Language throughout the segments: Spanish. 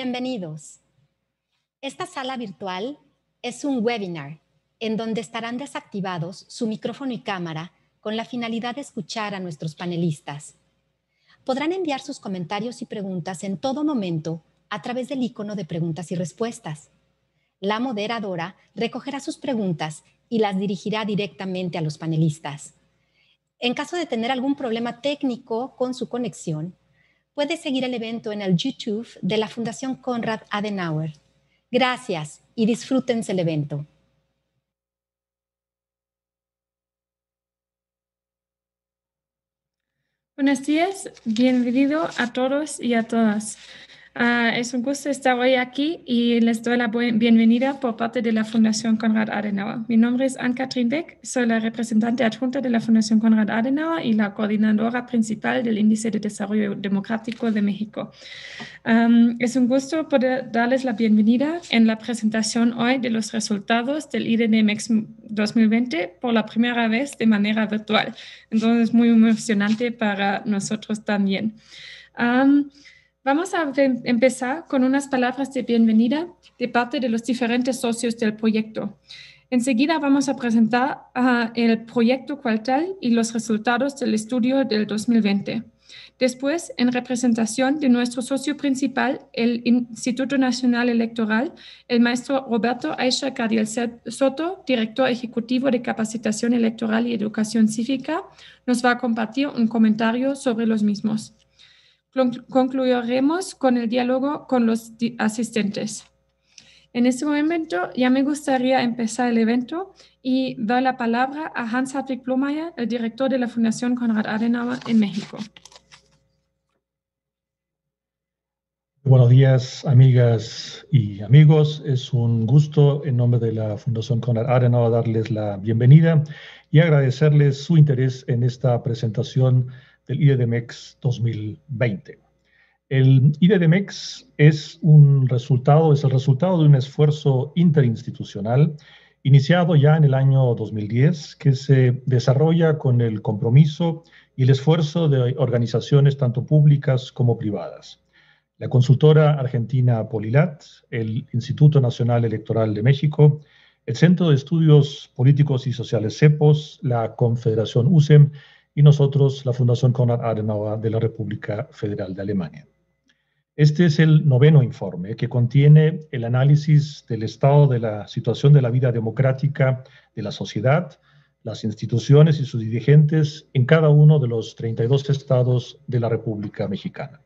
Bienvenidos. Esta sala virtual es un webinar en donde estarán desactivados su micrófono y cámara con la finalidad de escuchar a nuestros panelistas. Podrán enviar sus comentarios y preguntas en todo momento a través del icono de preguntas y respuestas. La moderadora recogerá sus preguntas y las dirigirá directamente a los panelistas. En caso de tener algún problema técnico con su conexión, puede seguir el evento en el YouTube de la Fundación Konrad Adenauer. Gracias y disfrútense el evento. Buenos días, bienvenido a todos y a todas. Es un gusto estar hoy aquí y les doy la bienvenida por parte de la Fundación Konrad Adenauer. Mi nombre es Ann-Kathrin Beck, soy la representante adjunta de la Fundación Konrad Adenauer y la coordinadora principal del Índice de Desarrollo Democrático de México. Es un gusto poder darles la bienvenida en la presentación hoy de los resultados del IDDMEX 2020 por la primera vez de manera virtual. Entonces, muy emocionante para nosotros también. Vamos a empezar con unas palabras de bienvenida de parte de los diferentes socios del proyecto. Enseguida vamos a presentar el proyecto cual tal y los resultados del estudio del 2020. Después, en representación de nuestro socio principal, el Instituto Nacional Electoral, el maestro Roberto Aixa Cardiel Soto, director ejecutivo de Capacitación Electoral y Educación Cívica, nos va a compartir un comentario sobre los mismos. Concluiremos con el diálogo con los asistentes. En este momento ya me gustaría empezar el evento y dar la palabra a Hans-Hartwig Blomeyer, el director de la Fundación Konrad Adenauer en México. Buenos días, amigas y amigos. Es un gusto en nombre de la Fundación Konrad Adenauer darles la bienvenida y agradecerles su interés en esta presentación del IDDMEX 2020. El IDDMEX es el resultado de un esfuerzo interinstitucional iniciado ya en el año 2010 que se desarrolla con el compromiso y el esfuerzo de organizaciones tanto públicas como privadas. La consultora argentina Polilat, el Instituto Nacional Electoral de México, el Centro de Estudios Políticos y Sociales CEPOS, la Confederación USEM y nosotros, la Fundación Konrad Adenauer de la República Federal de Alemania. Este es el 9º informe que contiene el análisis del estado de la situación de la vida democrática de la sociedad, las instituciones y sus dirigentes en cada uno de los 32 estados de la República Mexicana.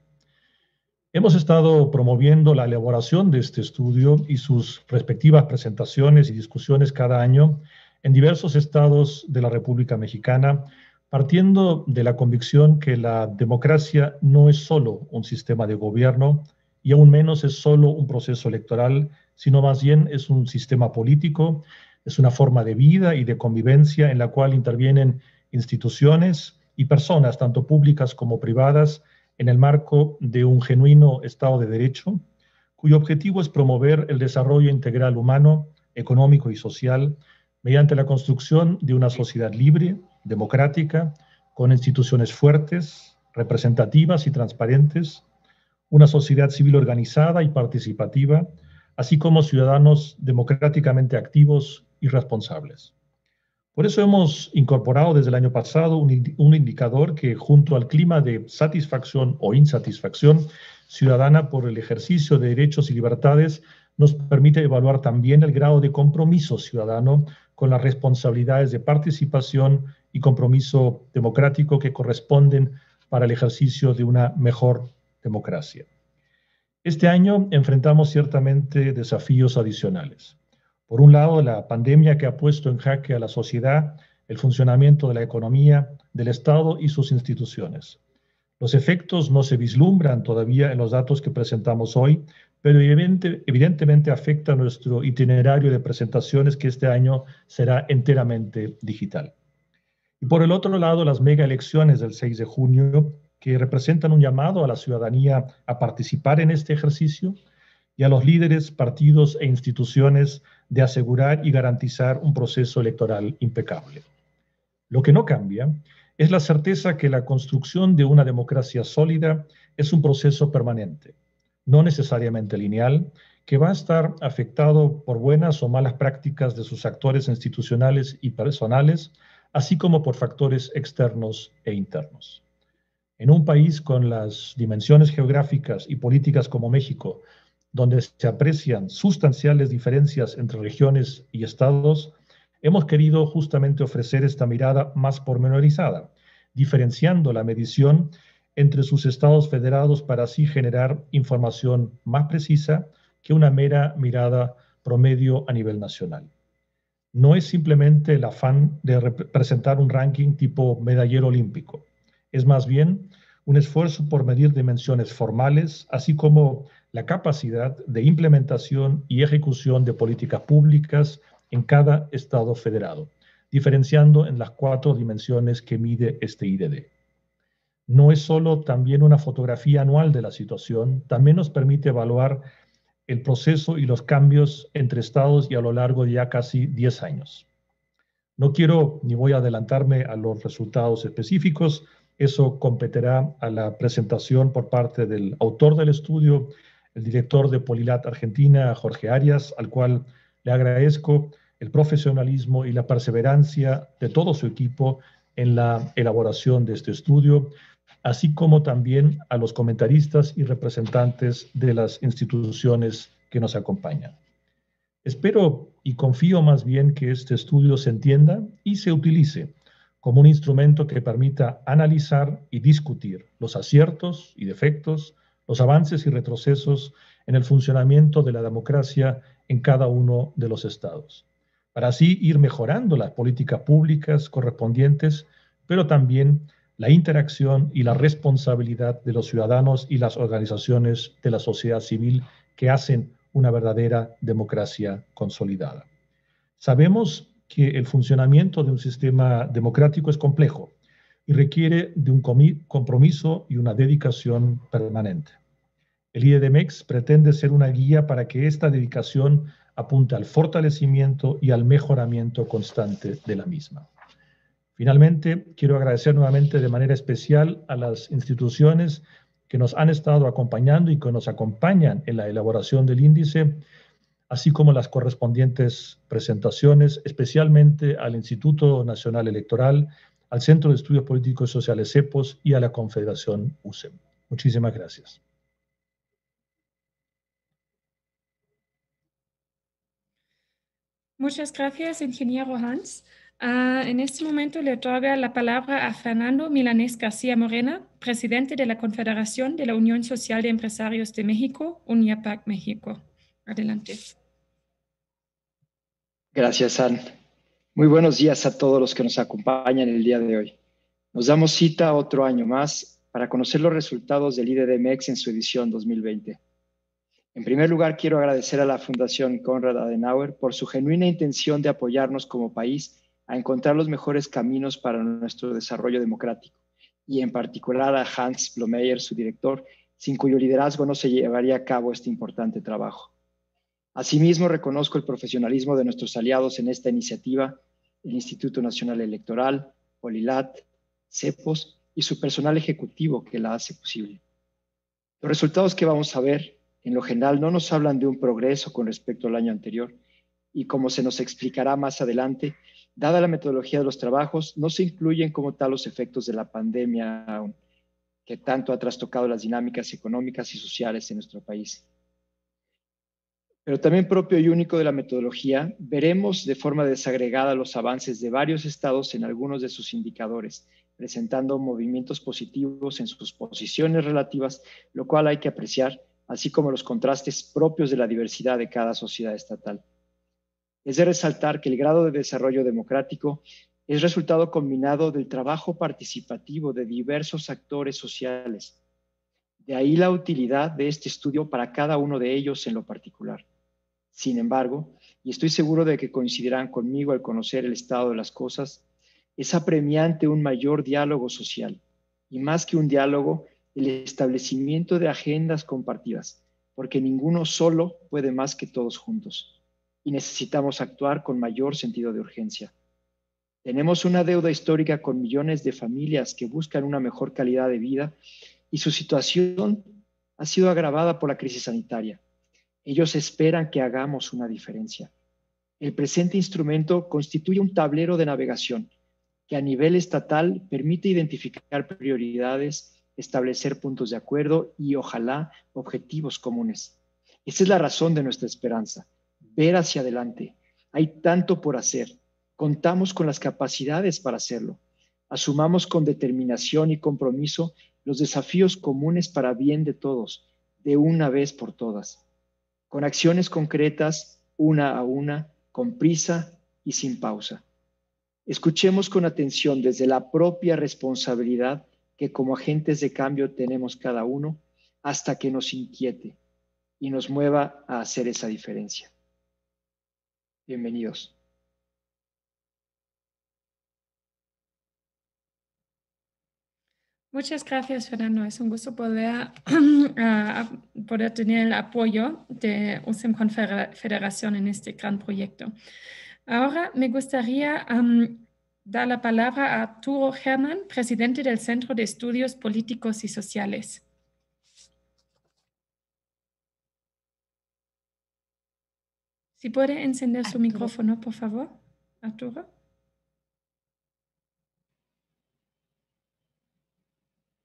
Hemos estado promoviendo la elaboración de este estudio y sus respectivas presentaciones y discusiones cada año en diversos estados de la República Mexicana, partiendo de la convicción que la democracia no es solo un sistema de gobierno y aún menos es solo un proceso electoral, sino más bien es un sistema político, es una forma de vida y de convivencia en la cual intervienen instituciones y personas, tanto públicas como privadas, en el marco de un genuino Estado de Derecho, cuyo objetivo es promover el desarrollo integral humano, económico y social mediante la construcción de una sociedad libre, democrática, con instituciones fuertes, representativas y transparentes, una sociedad civil organizada y participativa, así como ciudadanos democráticamente activos y responsables. Por eso hemos incorporado desde el año pasado un indicador que, junto al clima de satisfacción o insatisfacción ciudadana por el ejercicio de derechos y libertades, nos permite evaluar también el grado de compromiso ciudadano con las responsabilidades de participación y compromiso democrático que corresponden para el ejercicio de una mejor democracia. Este año enfrentamos ciertamente desafíos adicionales. Por un lado, la pandemia que ha puesto en jaque a la sociedad, el funcionamiento de la economía, del Estado y sus instituciones. Los efectos no se vislumbran todavía en los datos que presentamos hoy, pero evidentemente afecta nuestro itinerario de presentaciones que este año será enteramente digital. Y por el otro lado, las mega elecciones del 6 de junio, que representan un llamado a la ciudadanía a participar en este ejercicio, y a los líderes, partidos e instituciones de asegurar y garantizar un proceso electoral impecable. Lo que no cambia es la certeza que la construcción de una democracia sólida es un proceso permanente, no necesariamente lineal, que va a estar afectado por buenas o malas prácticas de sus actores institucionales y personales, así como por factores externos e internos. En un país con las dimensiones geográficas y políticas como México, donde se aprecian sustanciales diferencias entre regiones y estados, hemos querido justamente ofrecer esta mirada más pormenorizada, diferenciando la medición entre sus estados federados para así generar información más precisa que una mera mirada promedio a nivel nacional. No es simplemente el afán de presentar un ranking tipo medallero olímpico, es más bien un esfuerzo por medir dimensiones formales, así como la capacidad de implementación y ejecución de políticas públicas en cada estado federado, diferenciando en las 4 dimensiones que mide este IDD. No es solo también una fotografía anual de la situación, también nos permite evaluar el proceso y los cambios entre estados y a lo largo de ya casi 10 años. No quiero ni voy a adelantarme a los resultados específicos, eso competirá a la presentación por parte del autor del estudio, el director de Polilat Argentina, Jorge Arias, al cual le agradezco el profesionalismo y la perseverancia de todo su equipo en la elaboración de este estudio, así como también a los comentaristas y representantes de las instituciones que nos acompañan. Espero y confío más bien que este estudio se entienda y se utilice como un instrumento que permita analizar y discutir los aciertos y defectos, los avances y retrocesos en el funcionamiento de la democracia en cada uno de los estados, para así ir mejorando las políticas públicas correspondientes, pero también la interacción y la responsabilidad de los ciudadanos y las organizaciones de la sociedad civil que hacen una verdadera democracia consolidada. Sabemos que el funcionamiento de un sistema democrático es complejo y requiere de un compromiso y una dedicación permanente. El IDDMEX pretende ser una guía para que esta dedicación apunte al fortalecimiento y al mejoramiento constante de la misma. Finalmente, quiero agradecer nuevamente de manera especial a las instituciones que nos han estado acompañando y que nos acompañan en la elaboración del índice, así como las correspondientes presentaciones, especialmente al Instituto Nacional Electoral, al Centro de Estudios Políticos y Sociales CEPOS y a la Confederación USEM. Muchísimas gracias. Muchas gracias, ingeniero Hans. En este momento le otorgo la palabra a Fernando Milanés García Morena, presidente de la Confederación de la Unión Social de Empresarios de México, UNIAPAC México. Adelante. Gracias, Ann. Muy buenos días a todos los que nos acompañan el día de hoy. Nos damos cita otro año más para conocer los resultados del IDDMEX en su edición 2020. En primer lugar, quiero agradecer a la Fundación Konrad Adenauer por su genuina intención de apoyarnos como país a encontrar los mejores caminos para nuestro desarrollo democrático, y en particular a Hans Blomeyer, su director, sin cuyo liderazgo no se llevaría a cabo este importante trabajo. Asimismo, reconozco el profesionalismo de nuestros aliados en esta iniciativa, el Instituto Nacional Electoral, Polilat, CEPOS y su personal ejecutivo que la hace posible. Los resultados que vamos a ver, en lo general, no nos hablan de un progreso con respecto al año anterior, y como se nos explicará más adelante, dada la metodología de los trabajos, no se incluyen como tal los efectos de la pandemia aún, que tanto ha trastocado las dinámicas económicas y sociales en nuestro país. Pero también propio y único de la metodología, veremos de forma desagregada los avances de varios estados en algunos de sus indicadores, presentando movimientos positivos en sus posiciones relativas, lo cual hay que apreciar, así como los contrastes propios de la diversidad de cada sociedad estatal. Es de resaltar que el grado de desarrollo democrático es resultado combinado del trabajo participativo de diversos actores sociales. De ahí la utilidad de este estudio para cada uno de ellos en lo particular. Sin embargo, y estoy seguro de que coincidirán conmigo al conocer el estado de las cosas, es apremiante un mayor diálogo social, y más que un diálogo, el establecimiento de agendas compartidas, porque ninguno solo puede más que todos juntos, y necesitamos actuar con mayor sentido de urgencia. Tenemos una deuda histórica con millones de familias que buscan una mejor calidad de vida, y su situación ha sido agravada por la crisis sanitaria. Ellos esperan que hagamos una diferencia. El presente instrumento constituye un tablero de navegación que a nivel estatal permite identificar prioridades, establecer puntos de acuerdo y, ojalá, objetivos comunes. Esa es la razón de nuestra esperanza, ver hacia adelante. Hay tanto por hacer. Contamos con las capacidades para hacerlo. Asumamos con determinación y compromiso los desafíos comunes para bien de todos, de una vez por todas. Con acciones concretas, una a una, con prisa y sin pausa. Escuchemos con atención desde la propia responsabilidad que como agentes de cambio tenemos cada uno hasta que nos inquiete y nos mueva a hacer esa diferencia. Bienvenidos. Muchas gracias, Fernando. Es un gusto poder, poder tener el apoyo de USEM Confederación en este gran proyecto. Ahora me gustaría dar la palabra a Arturo Herman, presidente del Centro de Estudios Políticos y Sociales. Si puede encender su micrófono, por favor, Arturo.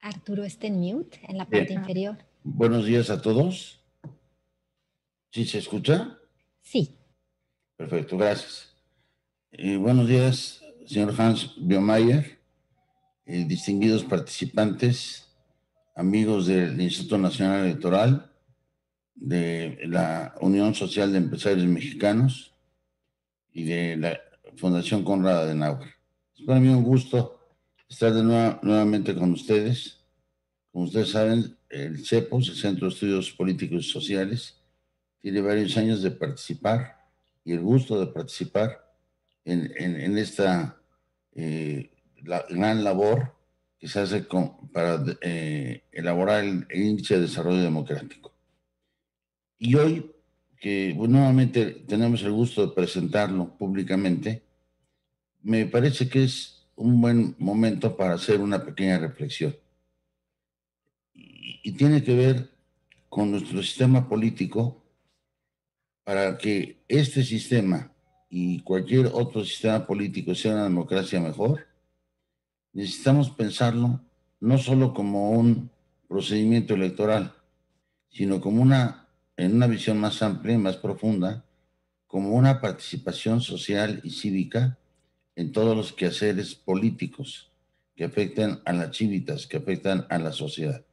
Arturo está en mute en la parte inferior. Buenos días a todos. ¿Sí se escucha? Sí. Perfecto, gracias. Buenos días, señor Hans Biomayer, distinguidos participantes, amigos del Instituto Nacional Electoral, de la Unión Social de Empresarios Mexicanos y de la Fundación Konrad Adenauer. Es para mí un gusto estar nuevamente con ustedes. Como ustedes saben, el CEPOS, el Centro de Estudios Políticos y Sociales, tiene varios años de participar y el gusto de participar en esta la gran labor que se hace para elaborar el Índice de Desarrollo Democrático. Y hoy, que nuevamente tenemos el gusto de presentarlo públicamente, me parece que es un buen momento para hacer una pequeña reflexión. Y tiene que ver con nuestro sistema político. Para que este sistema y cualquier otro sistema político sea una democracia mejor, necesitamos pensarlo no solo como un procedimiento electoral, sino como en una visión más amplia y más profunda, como una participación social y cívica en todos los quehaceres políticos que afectan a las civitas, que afectan a la sociedad.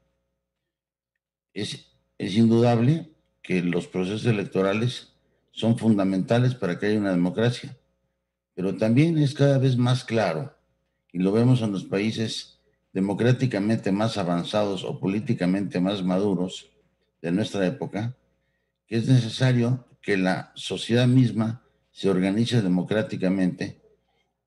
Es indudable que los procesos electorales son fundamentales para que haya una democracia, pero también es cada vez más claro, y lo vemos en los países democráticamente más avanzados o políticamente más maduros de nuestra época, que es necesario que la sociedad misma se organice democráticamente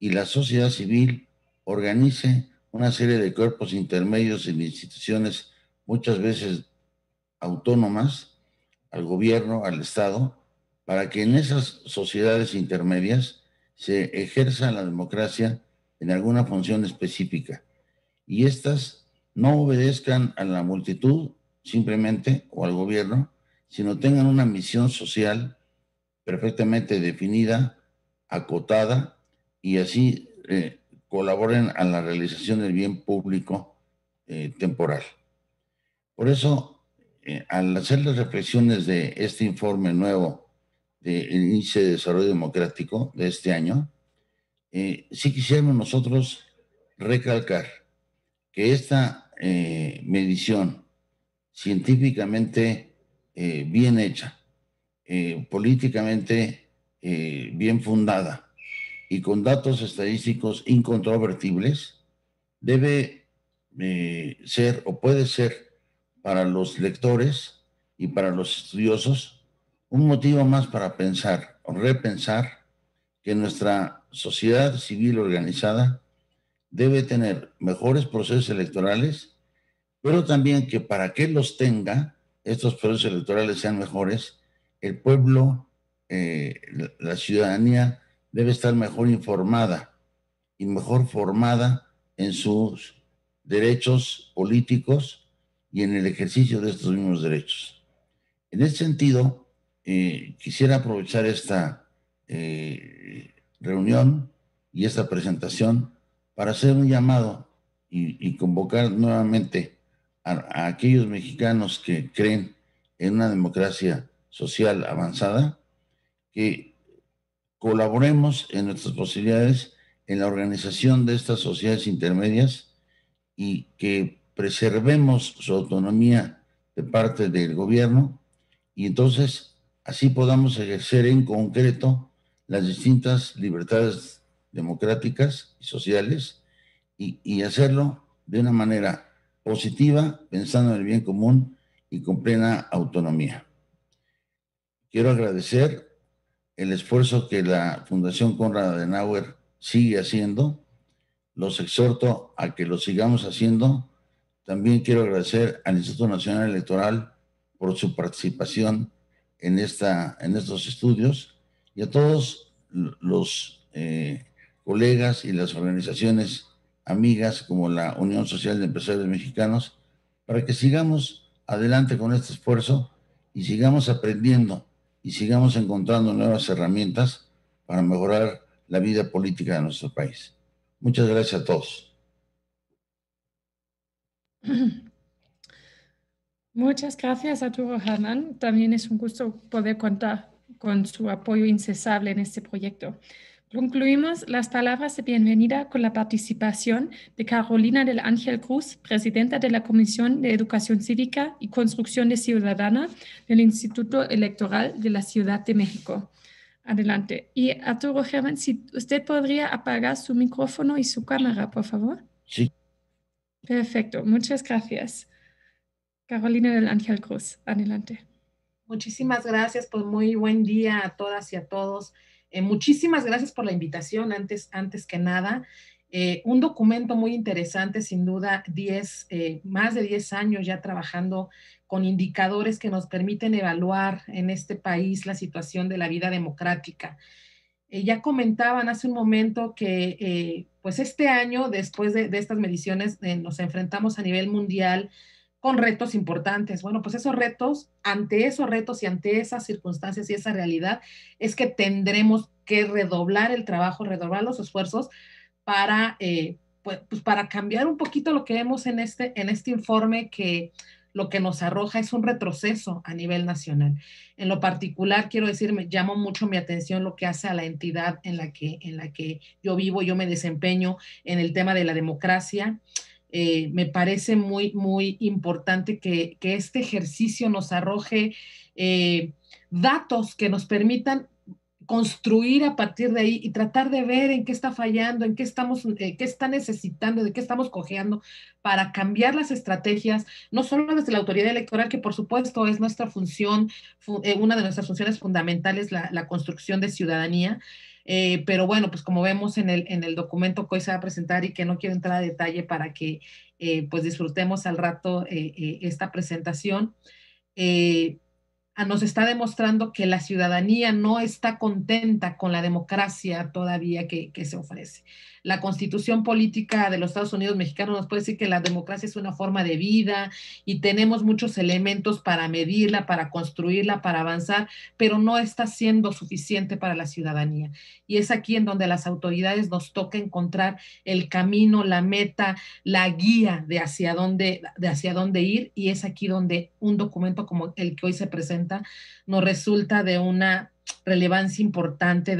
y la sociedad civil organice una serie de cuerpos intermedios y de instituciones muchas veces autónomas al gobierno, al Estado, para que en esas sociedades intermedias se ejerza la democracia en alguna función específica y éstas no obedezcan a la multitud simplemente o al gobierno, sino tengan una misión social perfectamente definida, acotada y así colaboren a la realización del bien público temporal. Por eso, al hacer las reflexiones de este informe nuevo del Índice de Desarrollo Democrático de este año, sí quisiéramos nosotros recalcar que esta medición científicamente bien hecha, políticamente bien fundada y con datos estadísticos incontrovertibles, debe ser o puede ser para los lectores y para los estudiosos un motivo más para pensar o repensar que nuestra sociedad civil organizada debe tener mejores procesos electorales, pero también que para que los tenga, estos procesos electorales sean mejores, el pueblo, la ciudadanía debe estar mejor informada y mejor formada en sus derechos políticos y en el ejercicio de estos mismos derechos. En ese sentido, quisiera aprovechar esta reunión y esta presentación para hacer un llamado y convocar nuevamente a aquellos mexicanos que creen en una democracia social avanzada, que colaboremos en nuestras posibilidades en la organización de estas sociedades intermedias y que preservemos su autonomía de parte del gobierno y entonces así podamos ejercer en concreto las distintas libertades democráticas y sociales y hacerlo de una manera positiva, pensando en el bien común y con plena autonomía. Quiero agradecer el esfuerzo que la Fundación Konrad Adenauer sigue haciendo. Los exhorto a que lo sigamos haciendo. También quiero agradecer al Instituto Nacional Electoral por su participación en estos estudios y a todos los colegas y las organizaciones amigas como la Unión Social de Empresarios Mexicanos para que sigamos adelante con este esfuerzo y sigamos aprendiendo y sigamos encontrando nuevas herramientas para mejorar la vida política de nuestro país. Muchas gracias a todos. Muchas gracias, Arturo Hernán. También es un gusto poder contar con su apoyo incesable en este proyecto. Concluimos las palabras de bienvenida con la participación de Carolina del Ángel Cruz, presidenta de la Comisión de Educación Cívica y Construcción Ciudadana del Instituto Electoral de la Ciudad de México. Adelante. Y Arturo Hernán, si usted podría apagar su micrófono y su cámara, por favor. Sí. Perfecto, muchas gracias. Carolina del Ángel Cruz, adelante. Muchísimas gracias, pues muy buen día a todas y a todos. Muchísimas gracias por la invitación, antes que nada. Un documento muy interesante, sin duda, más de 10 años ya trabajando con indicadores que nos permiten evaluar en este país la situación de la vida democrática. Ya comentaban hace un momento que pues este año, después de estas mediciones, nos enfrentamos a nivel mundial con retos importantes. Bueno, pues ante esos retos y ante esas circunstancias y esa realidad, es que tendremos que redoblar el trabajo, redoblar los esfuerzos para, pues para cambiar un poquito lo que vemos en este informe, que lo que nos arroja es un retroceso a nivel nacional. En lo particular, quiero decir, me llamó mucho mi atención lo que hace a la entidad en la que yo vivo, yo me desempeño en el tema de la democracia. Me parece muy, muy importante que este ejercicio nos arroje datos que nos permitan construir a partir de ahí y tratar de ver en qué está fallando, en qué qué está necesitando, de qué estamos cojeando para cambiar las estrategias, no solo desde la autoridad electoral, que por supuesto es nuestra función, una de nuestras funciones fundamentales, la construcción de ciudadanía. Pero bueno, pues como vemos en el documento que hoy se va a presentar y que no quiero entrar a detalle para que pues disfrutemos al rato esta presentación, nos está demostrando que la ciudadanía no está contenta con la democracia todavía que se ofrece. La Constitución Política de los Estados Unidos Mexicanos nos puede decir que la democracia es una forma de vida y tenemos muchos elementos para medirla, para construirla, para avanzar, pero no está siendo suficiente para la ciudadanía. Y es aquí en donde a las autoridades nos toca encontrar el camino, la meta, la guía de hacia dónde ir, y es aquí donde un documento como el que hoy se presenta nos resulta de una relevancia importante,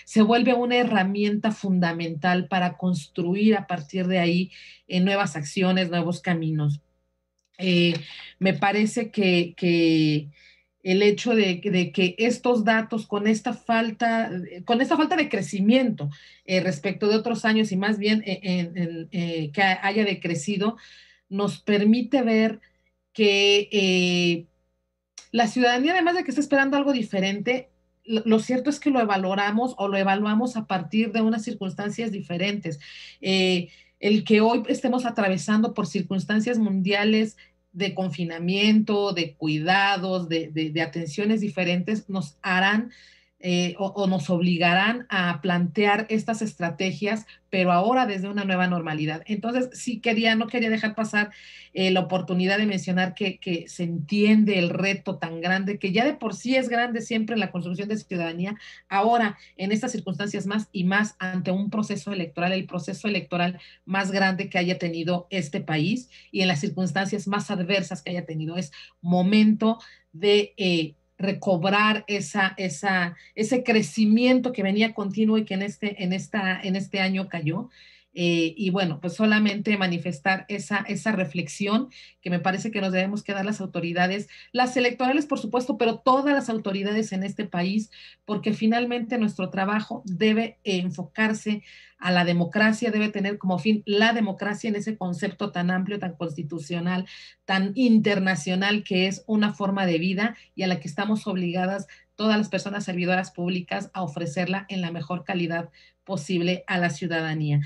se vuelve una herramienta fundamental para construir a partir de ahí nuevas acciones, nuevos caminos. Me parece que el hecho de que estos datos con esta falta de crecimiento respecto de otros años, y más bien que haya decrecido, nos permite ver que la ciudadanía, además de que está esperando algo diferente, lo cierto es que lo evaluamos a partir de unas circunstancias diferentes. El que hoy estemos atravesando por circunstancias mundiales de confinamiento, de cuidados, de atenciones diferentes, nos harán o nos obligarán a plantear estas estrategias, pero ahora desde una nueva normalidad. Entonces, sí no quería dejar pasar la oportunidad de mencionar que se entiende el reto tan grande, que ya de por sí es grande siempre en la construcción de ciudadanía, ahora en estas circunstancias más y más ante un proceso electoral, el proceso electoral más grande que haya tenido este país y en las circunstancias más adversas que haya tenido. Es momento de recobrar ese crecimiento que venía continuo y que en este año cayó. Y bueno, pues solamente manifestar esa reflexión que me parece que nos debemos quedar las autoridades, las electorales por supuesto, pero todas las autoridades en este país, porque finalmente nuestro trabajo debe enfocarse a la democracia, debe tener como fin la democracia en ese concepto tan amplio, tan constitucional, tan internacional que es una forma de vida y a la que estamos obligadas todas las personas servidoras públicas a ofrecerla en la mejor calidad posible a la ciudadanía.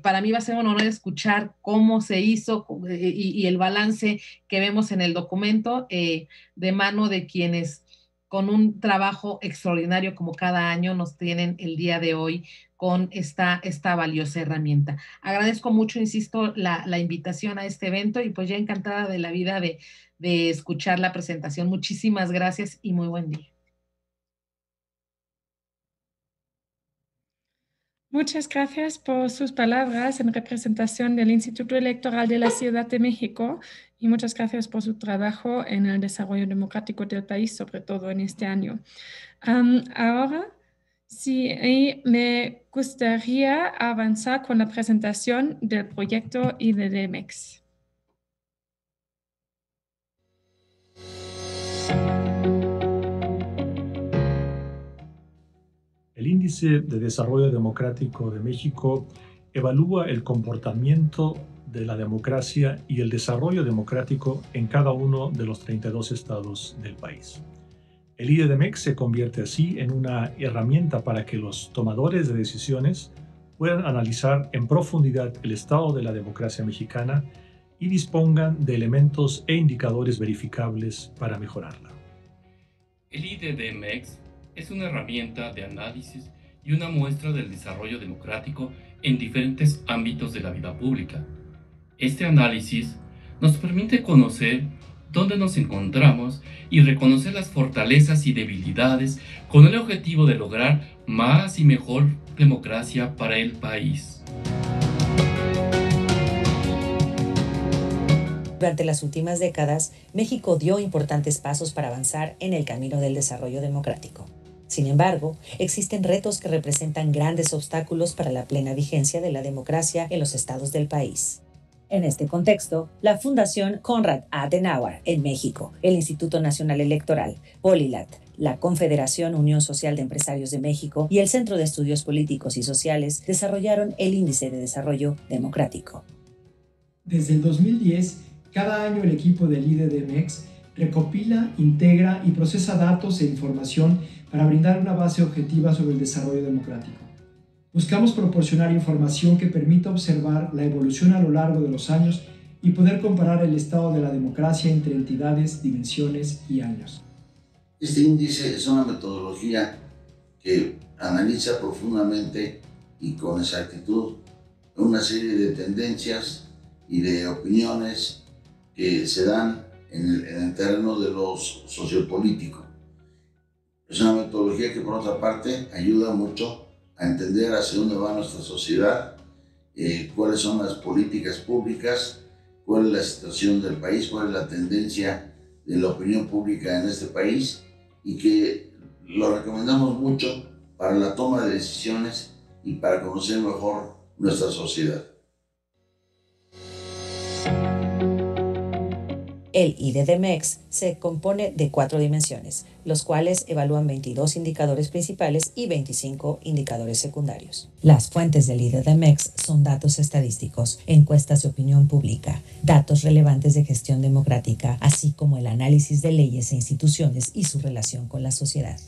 Para mí va a ser un honor escuchar cómo se hizo y el balance que vemos en el documento de mano de quienes con un trabajo extraordinario como cada año nos tienen el día de hoy con esta valiosa herramienta. Agradezco mucho, insisto, la invitación a este evento y pues ya encantada de la vida de escuchar la presentación. Muchísimas gracias y muy buen día. Muchas gracias por sus palabras en representación del Instituto Electoral de la Ciudad de México y muchas gracias por su trabajo en el desarrollo democrático del país, sobre todo en este año. Ahora, sí, me gustaría avanzar con la presentación del proyecto IDDMEX. El Índice de Desarrollo Democrático de México evalúa el comportamiento de la democracia y el desarrollo democrático en cada uno de los 32 estados del país. El IDDMEX se convierte así en una herramienta para que los tomadores de decisiones puedan analizar en profundidad el estado de la democracia mexicana y dispongan de elementos e indicadores verificables para mejorarla. El IDDMEX es una herramienta de análisis y una muestra del desarrollo democrático en diferentes ámbitos de la vida pública. Este análisis nos permite conocer dónde nos encontramos y reconocer las fortalezas y debilidades con el objetivo de lograr más y mejor democracia para el país. Durante las últimas décadas, México dio importantes pasos para avanzar en el camino del desarrollo democrático. Sin embargo, existen retos que representan grandes obstáculos para la plena vigencia de la democracia en los estados del país. En este contexto, la Fundación Konrad Adenauer en México, el Instituto Nacional Electoral, Polilat, la Confederación Unión Social de Empresarios de México y el Centro de Estudios Políticos y Sociales desarrollaron el Índice de Desarrollo Democrático. Desde el 2010, cada año el equipo del IDDMEX recopila, integra y procesa datos e información para brindar una base objetiva sobre el desarrollo democrático. Buscamos proporcionar información que permita observar la evolución a lo largo de los años y poder comparar el estado de la democracia entre entidades, dimensiones y años. Este índice es una metodología que analiza profundamente y con exactitud una serie de tendencias y de opiniones que se dan en el terreno de lo sociopolítico. Es una metodología que, por otra parte, ayuda mucho a entender hacia dónde va nuestra sociedad, cuáles son las políticas públicas, cuál es la situación del país, cuál es la tendencia de la opinión pública en este país, y que lo recomendamos mucho para la toma de decisiones y para conocer mejor nuestra sociedad. El IDDMEX se compone de 4 dimensiones, los cuales evalúan 22 indicadores principales y 25 indicadores secundarios. Las fuentes del IDDMEX son datos estadísticos, encuestas de opinión pública, datos relevantes de gestión democrática, así como el análisis de leyes e instituciones y su relación con la sociedad.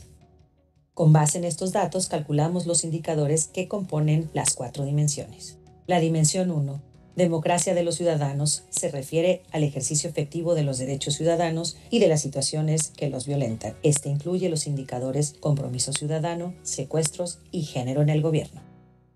Con base en estos datos, calculamos los indicadores que componen las 4 dimensiones. La dimensión 1 Democracia de los ciudadanos se refiere al ejercicio efectivo de los derechos ciudadanos y de las situaciones que los violentan. Este incluye los indicadores compromiso ciudadano, secuestros y género en el gobierno.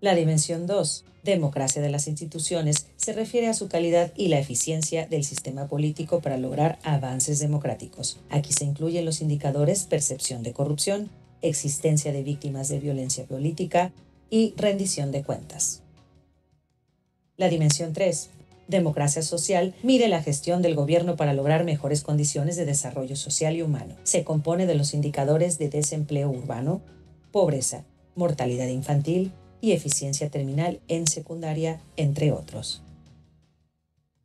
La dimensión 2, democracia de las instituciones, se refiere a su calidad y la eficiencia del sistema político para lograr avances democráticos. Aquí se incluyen los indicadores percepción de corrupción, existencia de víctimas de violencia política y rendición de cuentas. La dimensión 3, democracia social, mide la gestión del gobierno para lograr mejores condiciones de desarrollo social y humano. Se compone de los indicadores de desempleo urbano, pobreza, mortalidad infantil y eficiencia terminal en secundaria, entre otros.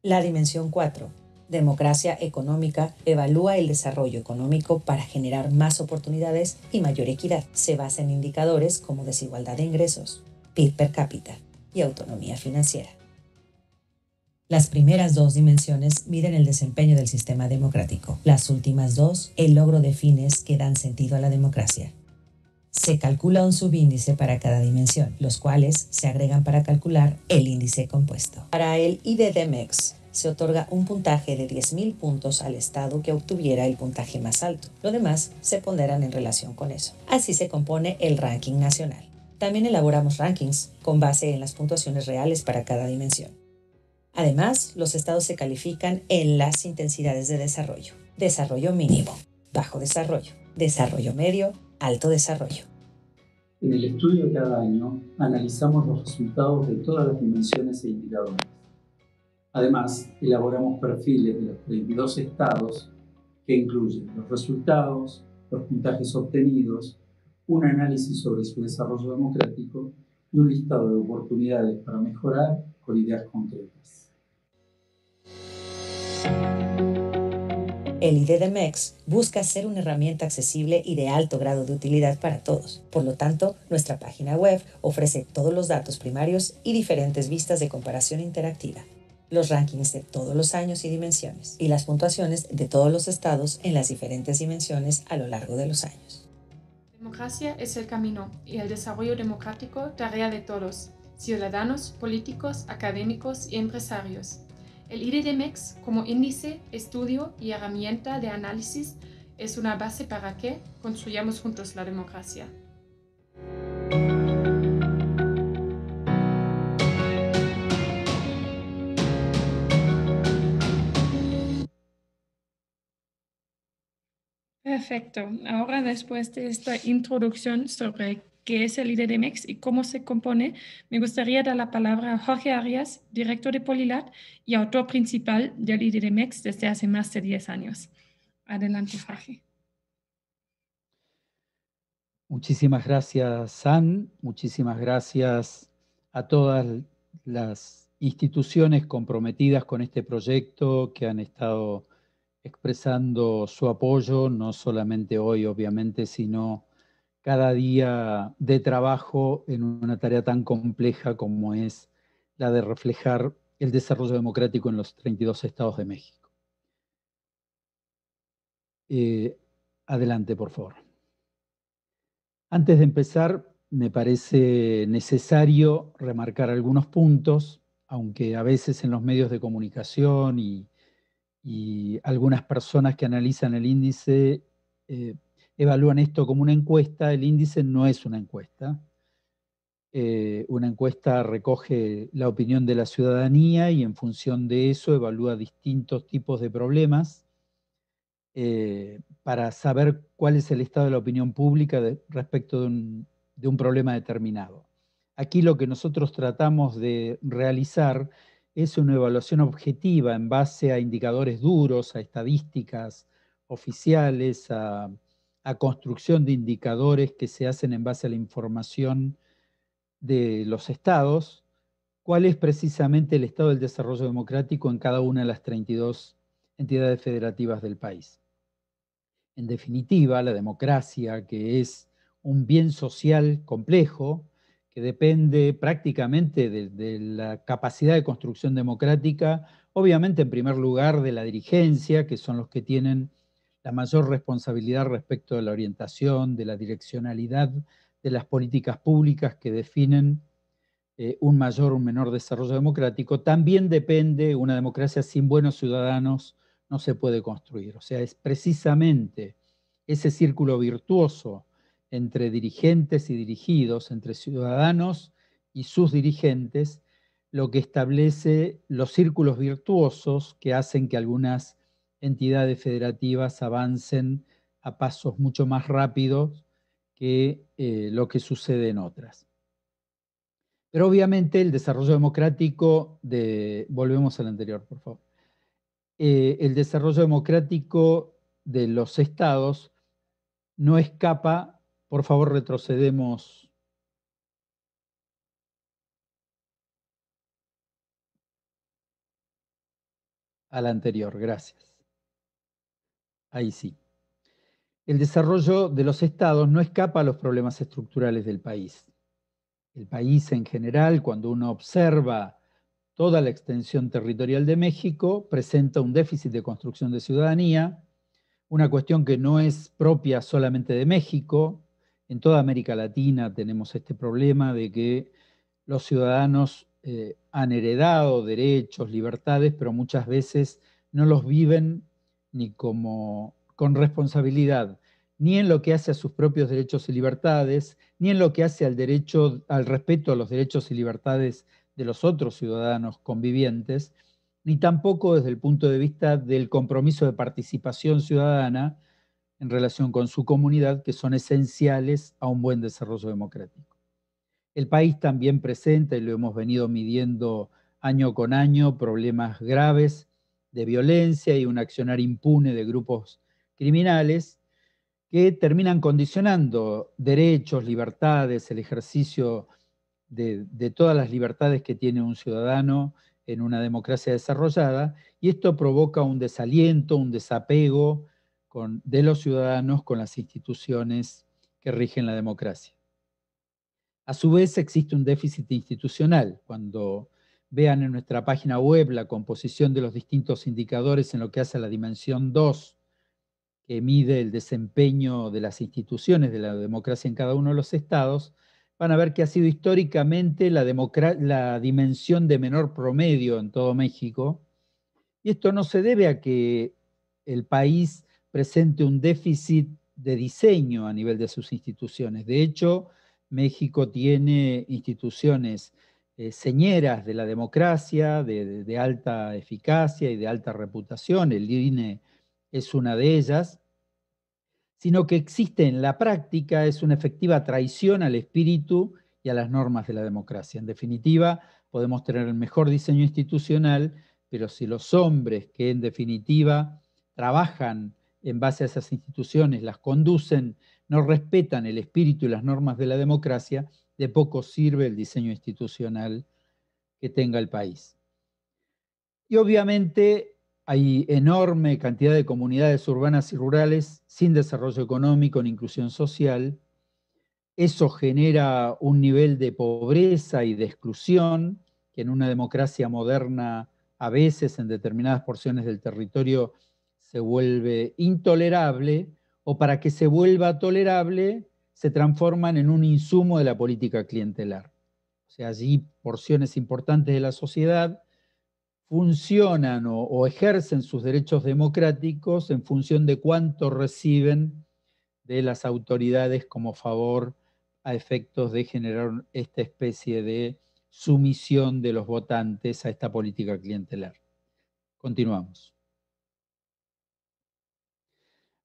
La dimensión 4, democracia económica, evalúa el desarrollo económico para generar más oportunidades y mayor equidad. Se basa en indicadores como desigualdad de ingresos, PIB per cápita y autonomía financiera. Las primeras dos dimensiones miden el desempeño del sistema democrático. Las últimas dos, el logro de fines que dan sentido a la democracia. Se calcula un subíndice para cada dimensión, los cuales se agregan para calcular el índice compuesto. Para el IDD-MEX se otorga un puntaje de 10.000 puntos al estado que obtuviera el puntaje más alto. Lo demás se ponderan en relación con eso. Así se compone el ranking nacional. También elaboramos rankings con base en las puntuaciones reales para cada dimensión. Además, los estados se califican en las intensidades de desarrollo. Desarrollo mínimo, bajo desarrollo, desarrollo medio, alto desarrollo. En el estudio de cada año, analizamos los resultados de todas las dimensiones e indicadores. Además, elaboramos perfiles de los 32 estados que incluyen los resultados, los puntajes obtenidos, un análisis sobre su desarrollo democrático y un listado de oportunidades para mejorar con ideas concretas. El IDD-MEX busca ser una herramienta accesible y de alto grado de utilidad para todos. Por lo tanto, nuestra página web ofrece todos los datos primarios y diferentes vistas de comparación interactiva, los rankings de todos los años y dimensiones, y las puntuaciones de todos los estados en las diferentes dimensiones a lo largo de los años. Democracia es el camino y el desarrollo democrático tarea de todos, ciudadanos, políticos, académicos y empresarios. El IDD-MEX como índice, estudio y herramienta de análisis es una base para que construyamos juntos la democracia. Perfecto. Ahora, después de esta introducción sobre qué es el IDD-MEX y cómo se compone, me gustaría dar la palabra a Jorge Arias, director de Polilat y autor principal del IDD-MEX desde hace más de 10 años. Adelante, Jorge. Muchísimas gracias, San. Muchísimas gracias a todas las instituciones comprometidas con este proyecto que han estado expresando su apoyo, no solamente hoy, obviamente, sino cada día de trabajo en una tarea tan compleja como es la de reflejar el desarrollo democrático en los 32 estados de México. Adelante, por favor. Antes de empezar, me parece necesario remarcar algunos puntos, aunque a veces en los medios de comunicación y algunas personas que analizan el índice evalúan esto como una encuesta. El índice no es una encuesta. Una encuesta recoge la opinión de la ciudadanía y en función de eso evalúa distintos tipos de problemas para saber cuál es el estado de la opinión pública respecto de un problema determinado. Aquí lo que nosotros tratamos de realizar es una evaluación objetiva en base a indicadores duros, a estadísticas oficiales, a construcción de indicadores que se hacen en base a la información de los estados, cuál es precisamente el estado del desarrollo democrático en cada una de las 32 entidades federativas del país. En definitiva, la democracia, que es un bien social complejo, que depende prácticamente de la capacidad de construcción democrática, obviamente en primer lugar de la dirigencia, que son los que tienen la mayor responsabilidad respecto de la orientación, de la direccionalidad de las políticas públicas que definen un mayor o un menor desarrollo democrático, también depende, una democracia sin buenos ciudadanos no se puede construir. O sea, es precisamente ese círculo virtuoso entre dirigentes y dirigidos, entre ciudadanos y sus dirigentes, lo que establece los círculos virtuosos que hacen que algunas entidades federativas avancen a pasos mucho más rápidos que lo que sucede en otras. Pero obviamente el desarrollo democrático volvemos al anterior, por favor. El desarrollo democrático de los estados no escapa, por favor retrocedemos al anterior, gracias. Ahí sí. El desarrollo de los estados no escapa a los problemas estructurales del país. El país en general, cuando uno observa toda la extensión territorial de México, presenta un déficit de construcción de ciudadanía, una cuestión que no es propia solamente de México. En toda América Latina tenemos este problema de que los ciudadanos han heredado derechos, libertades, pero muchas veces no los viven ni con responsabilidad, ni en lo que hace a sus propios derechos y libertades, ni en lo que hace al respeto a los derechos y libertades de los otros ciudadanos convivientes, ni tampoco desde el punto de vista del compromiso de participación ciudadana en relación con su comunidad, que son esenciales a un buen desarrollo democrático. El país también presenta, y lo hemos venido midiendo año con año, problemas graves de violencia y un accionar impune de grupos criminales que terminan condicionando derechos, libertades, el ejercicio de todas las libertades que tiene un ciudadano en una democracia desarrollada, y esto provoca un desaliento, un desapego de los ciudadanos con las instituciones que rigen la democracia. A su vez existe un déficit institucional. Cuando vean en nuestra página web la composición de los distintos indicadores en lo que hace a la dimensión 2, que mide el desempeño de las instituciones de la democracia en cada uno de los estados, van a ver que ha sido históricamente la dimensión de menor promedio en todo México, y esto no se debe a que el país presente un déficit de diseño a nivel de sus instituciones. De hecho, México tiene instituciones señeras de la democracia, de alta eficacia y de alta reputación. El INE es una de ellas, sino que existe en la práctica, es una efectiva traición al espíritu y a las normas de la democracia. En definitiva, podemos tener el mejor diseño institucional, pero si los hombres que en definitiva trabajan en base a esas instituciones, las conducen, no respetan el espíritu y las normas de la democracia, de poco sirve el diseño institucional que tenga el país. Y obviamente hay enorme cantidad de comunidades urbanas y rurales sin desarrollo económico ni inclusión social. Eso genera un nivel de pobreza y de exclusión que en una democracia moderna a veces en determinadas porciones del territorio se vuelve intolerable, o para que se vuelva tolerable se transforman en un insumo de la política clientelar. O sea, allí porciones importantes de la sociedad funcionan o ejercen sus derechos democráticos en función de cuánto reciben de las autoridades como favor a efectos de generar esta especie de sumisión de los votantes a esta política clientelar. Continuamos.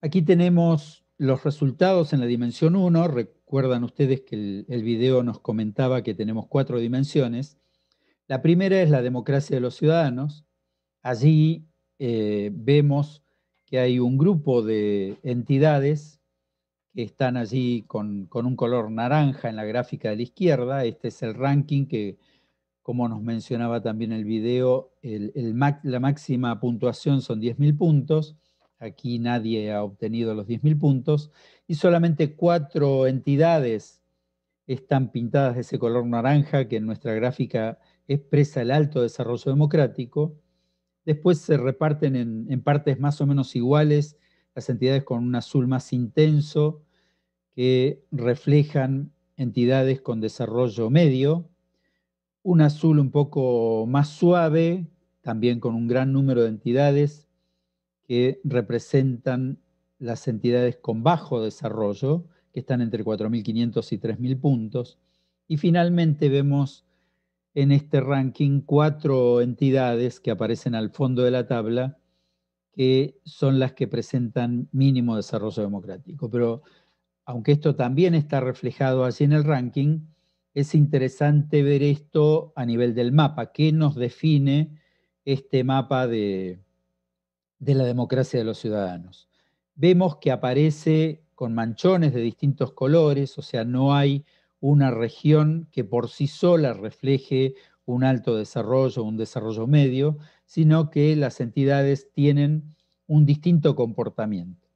Aquí tenemos los resultados en la dimensión 1. Recuerdan ustedes que el video nos comentaba que tenemos 4 dimensiones. La primera es la democracia de los ciudadanos. Allí vemos que hay un grupo de entidades que están allí con un color naranja en la gráfica de la izquierda. Este es el ranking que, como nos mencionaba también el video, la máxima puntuación son 10.000 puntos. Aquí nadie ha obtenido los 10.000 puntos. Y solamente 4 entidades están pintadas de ese color naranja que en nuestra gráfica expresa el alto desarrollo democrático. Después se reparten en partes más o menos iguales las entidades con un azul más intenso que reflejan entidades con desarrollo medio. un azul un poco más suave, también con un gran número de entidades que representan las entidades con bajo desarrollo, que están entre 4.500 y 3.000 puntos. Y finalmente vemos en este ranking 4 entidades que aparecen al fondo de la tabla, que son las que presentan mínimo desarrollo democrático. Pero aunque esto también está reflejado allí en el ranking, es interesante ver esto a nivel del mapa. ¿Qué nos define este mapa de la democracia de los ciudadanos? Vemos que aparece con manchones de distintos colores, o sea, no hay una región que por sí sola refleje un alto desarrollo, un desarrollo medio, sino que las entidades tienen un distinto comportamiento,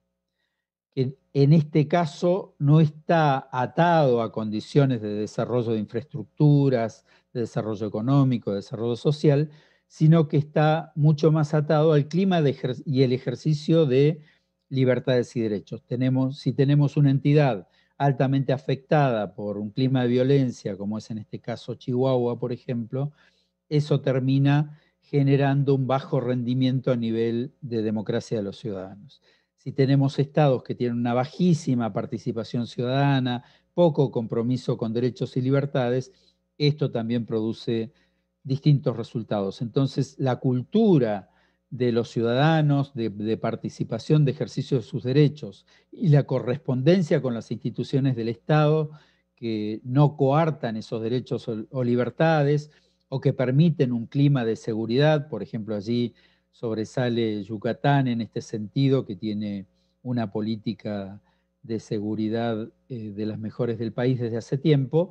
que en este caso no está atado a condiciones de desarrollo de infraestructuras, de desarrollo económico, de desarrollo social, sino que está mucho más atado al clima y el ejercicio de libertades y derechos. Si tenemos una entidad altamente afectada por un clima de violencia, como es en este caso Chihuahua, por ejemplo, eso termina generando un bajo rendimiento a nivel de democracia de los ciudadanos. Si tenemos estados que tienen una bajísima participación ciudadana, poco compromiso con derechos y libertades, esto también produce distintos resultados. Entonces, la cultura de los ciudadanos, de participación, de ejercicio de sus derechos y la correspondencia con las instituciones del Estado que no coartan esos derechos o libertades o que permiten un clima de seguridad. Por ejemplo, allí sobresale Yucatán en este sentido, que tiene una política de seguridad de las mejores del país desde hace tiempo.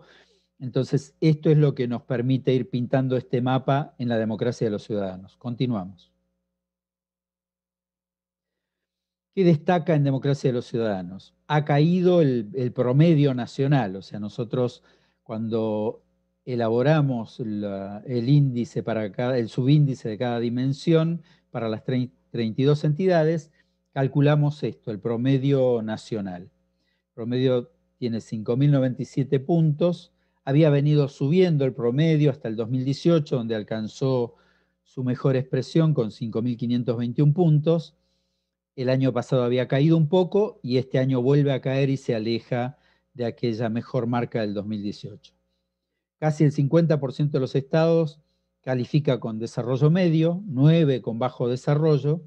Entonces, esto es lo que nos permite ir pintando este mapa en la democracia de los ciudadanos. Continuamos. ¿Qué destaca en democracia de los ciudadanos? Ha caído el promedio nacional, o sea, nosotros cuando elaboramos el índice el subíndice de cada dimensión para las 32 entidades, calculamos esto, el promedio nacional. El promedio tiene 5.097 puntos, había venido subiendo el promedio hasta el 2018, donde alcanzó su mejor expresión con 5.521 puntos. El año pasado había caído un poco y este año vuelve a caer y se aleja de aquella mejor marca del 2018. Casi el 50% de los estados califica con desarrollo medio, 9 con bajo desarrollo.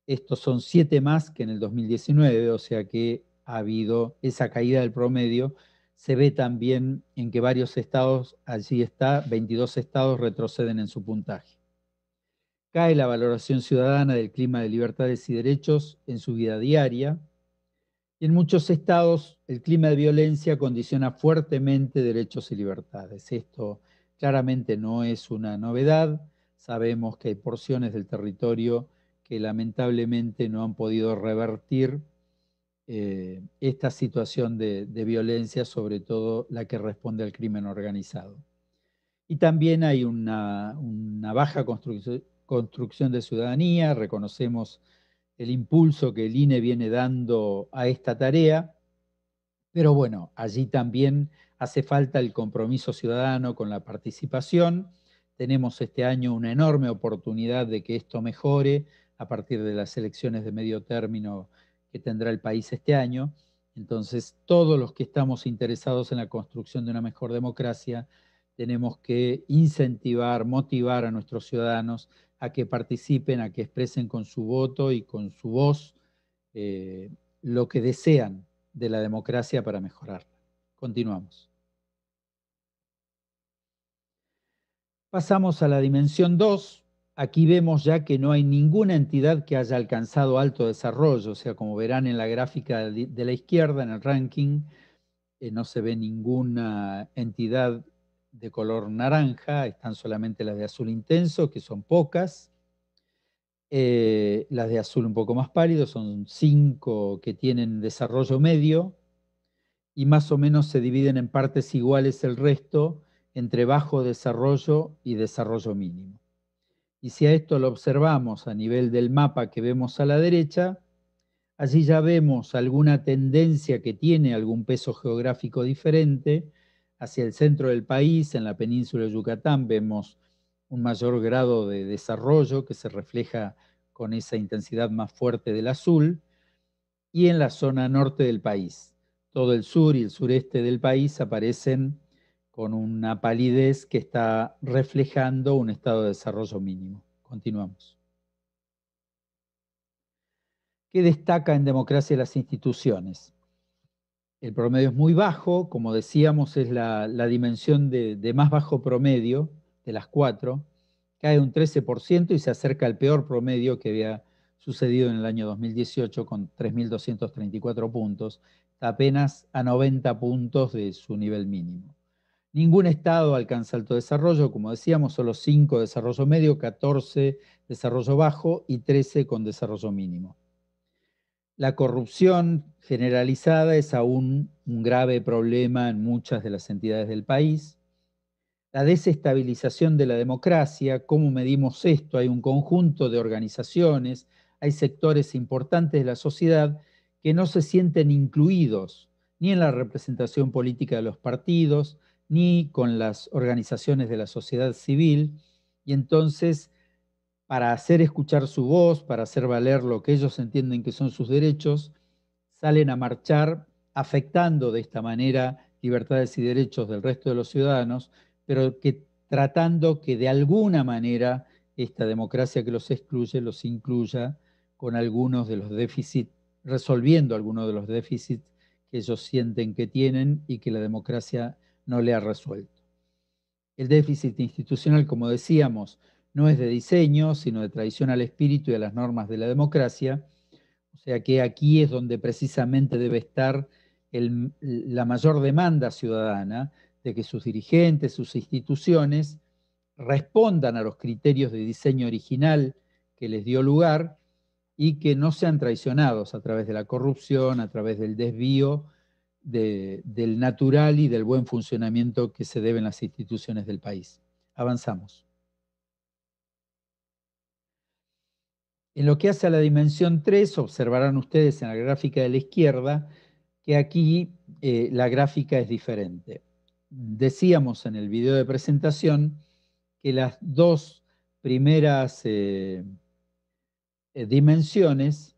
Estos son 7 más que en el 2019, o sea que ha habido esa caída del promedio. Se ve también en que varios estados, allí está, 22 estados retroceden en su puntaje. Cae la valoración ciudadana del clima de libertades y derechos en su vida diaria. Y en muchos estados el clima de violencia condiciona fuertemente derechos y libertades. Esto claramente no es una novedad. Sabemos que hay porciones del territorio que lamentablemente no han podido revertir esta situación de violencia, sobre todo la que responde al crimen organizado. Y también hay una baja construcción de ciudadanía. Reconocemos el impulso que el INE viene dando a esta tarea, pero bueno, allí también hace falta el compromiso ciudadano con la participación. Tenemos este año una enorme oportunidad de que esto mejore a partir de las elecciones de medio término que tendrá el país este año. Entonces, todos los que estamos interesados en la construcción de una mejor democracia, tenemos que incentivar, motivar a nuestros ciudadanos a que participen, a que expresen con su voto y con su voz lo que desean de la democracia para mejorarla. Continuamos. Pasamos a la dimensión 2. Aquí vemos ya que no hay ninguna entidad que haya alcanzado alto desarrollo, o sea, como verán en la gráfica de la izquierda, en el ranking, no se ve ninguna entidad de color naranja, están solamente las de azul intenso, que son pocas. Las de azul un poco más pálido, son 5 que tienen desarrollo medio, y más o menos se dividen en partes iguales el resto entre bajo desarrollo y desarrollo mínimo. Y si a esto lo observamos a nivel del mapa que vemos a la derecha, allí ya vemos alguna tendencia que tiene algún peso geográfico diferente. hacia el centro del país, en la península de Yucatán, vemos un mayor grado de desarrollo que se refleja con esa intensidad más fuerte del azul, y en la zona norte del país. Todo el sur y el sureste del país aparecen con una palidez que está reflejando un estado de desarrollo mínimo. Continuamos. ¿Qué destaca en democracia las instituciones? El promedio es muy bajo, como decíamos, es la dimensión de más bajo promedio de las 4, cae un 13% y se acerca al peor promedio que había sucedido en el año 2018 con 3.234 puntos, apenas a 90 puntos de su nivel mínimo. Ningún estado alcanza alto desarrollo, como decíamos, solo 5 desarrollo medio, 14 desarrollo bajo y 13 con desarrollo mínimo. La corrupción generalizada es aún un grave problema en muchas de las entidades del país. La desestabilización de la democracia, ¿cómo medimos esto? Hay un conjunto de organizaciones, hay sectores importantes de la sociedad que no se sienten incluidos ni en la representación política de los partidos, ni con las organizaciones de la sociedad civil, y entonces, para hacer escuchar su voz, para hacer valer lo que ellos entienden que son sus derechos, salen a marchar afectando de esta manera libertades y derechos del resto de los ciudadanos, pero que tratando que de alguna manera esta democracia que los excluye, los incluya con algunos de los déficits, resolviendo algunos de los déficits que ellos sienten que tienen y que la democracia no le ha resuelto. El déficit institucional, como decíamos, no es de diseño, sino de traición al espíritu y a las normas de la democracia. O sea que aquí es donde precisamente debe estar la mayor demanda ciudadana de que sus dirigentes, sus instituciones, respondan a los criterios de diseño original que les dio lugar y que no sean traicionados a través de la corrupción, a través del desvío del natural y del buen funcionamiento que se deben las instituciones del país. Avanzamos. En lo que hace a la dimensión 3, observarán ustedes en la gráfica de la izquierda que aquí la gráfica es diferente. Decíamos en el video de presentación que las dos primeras dimensiones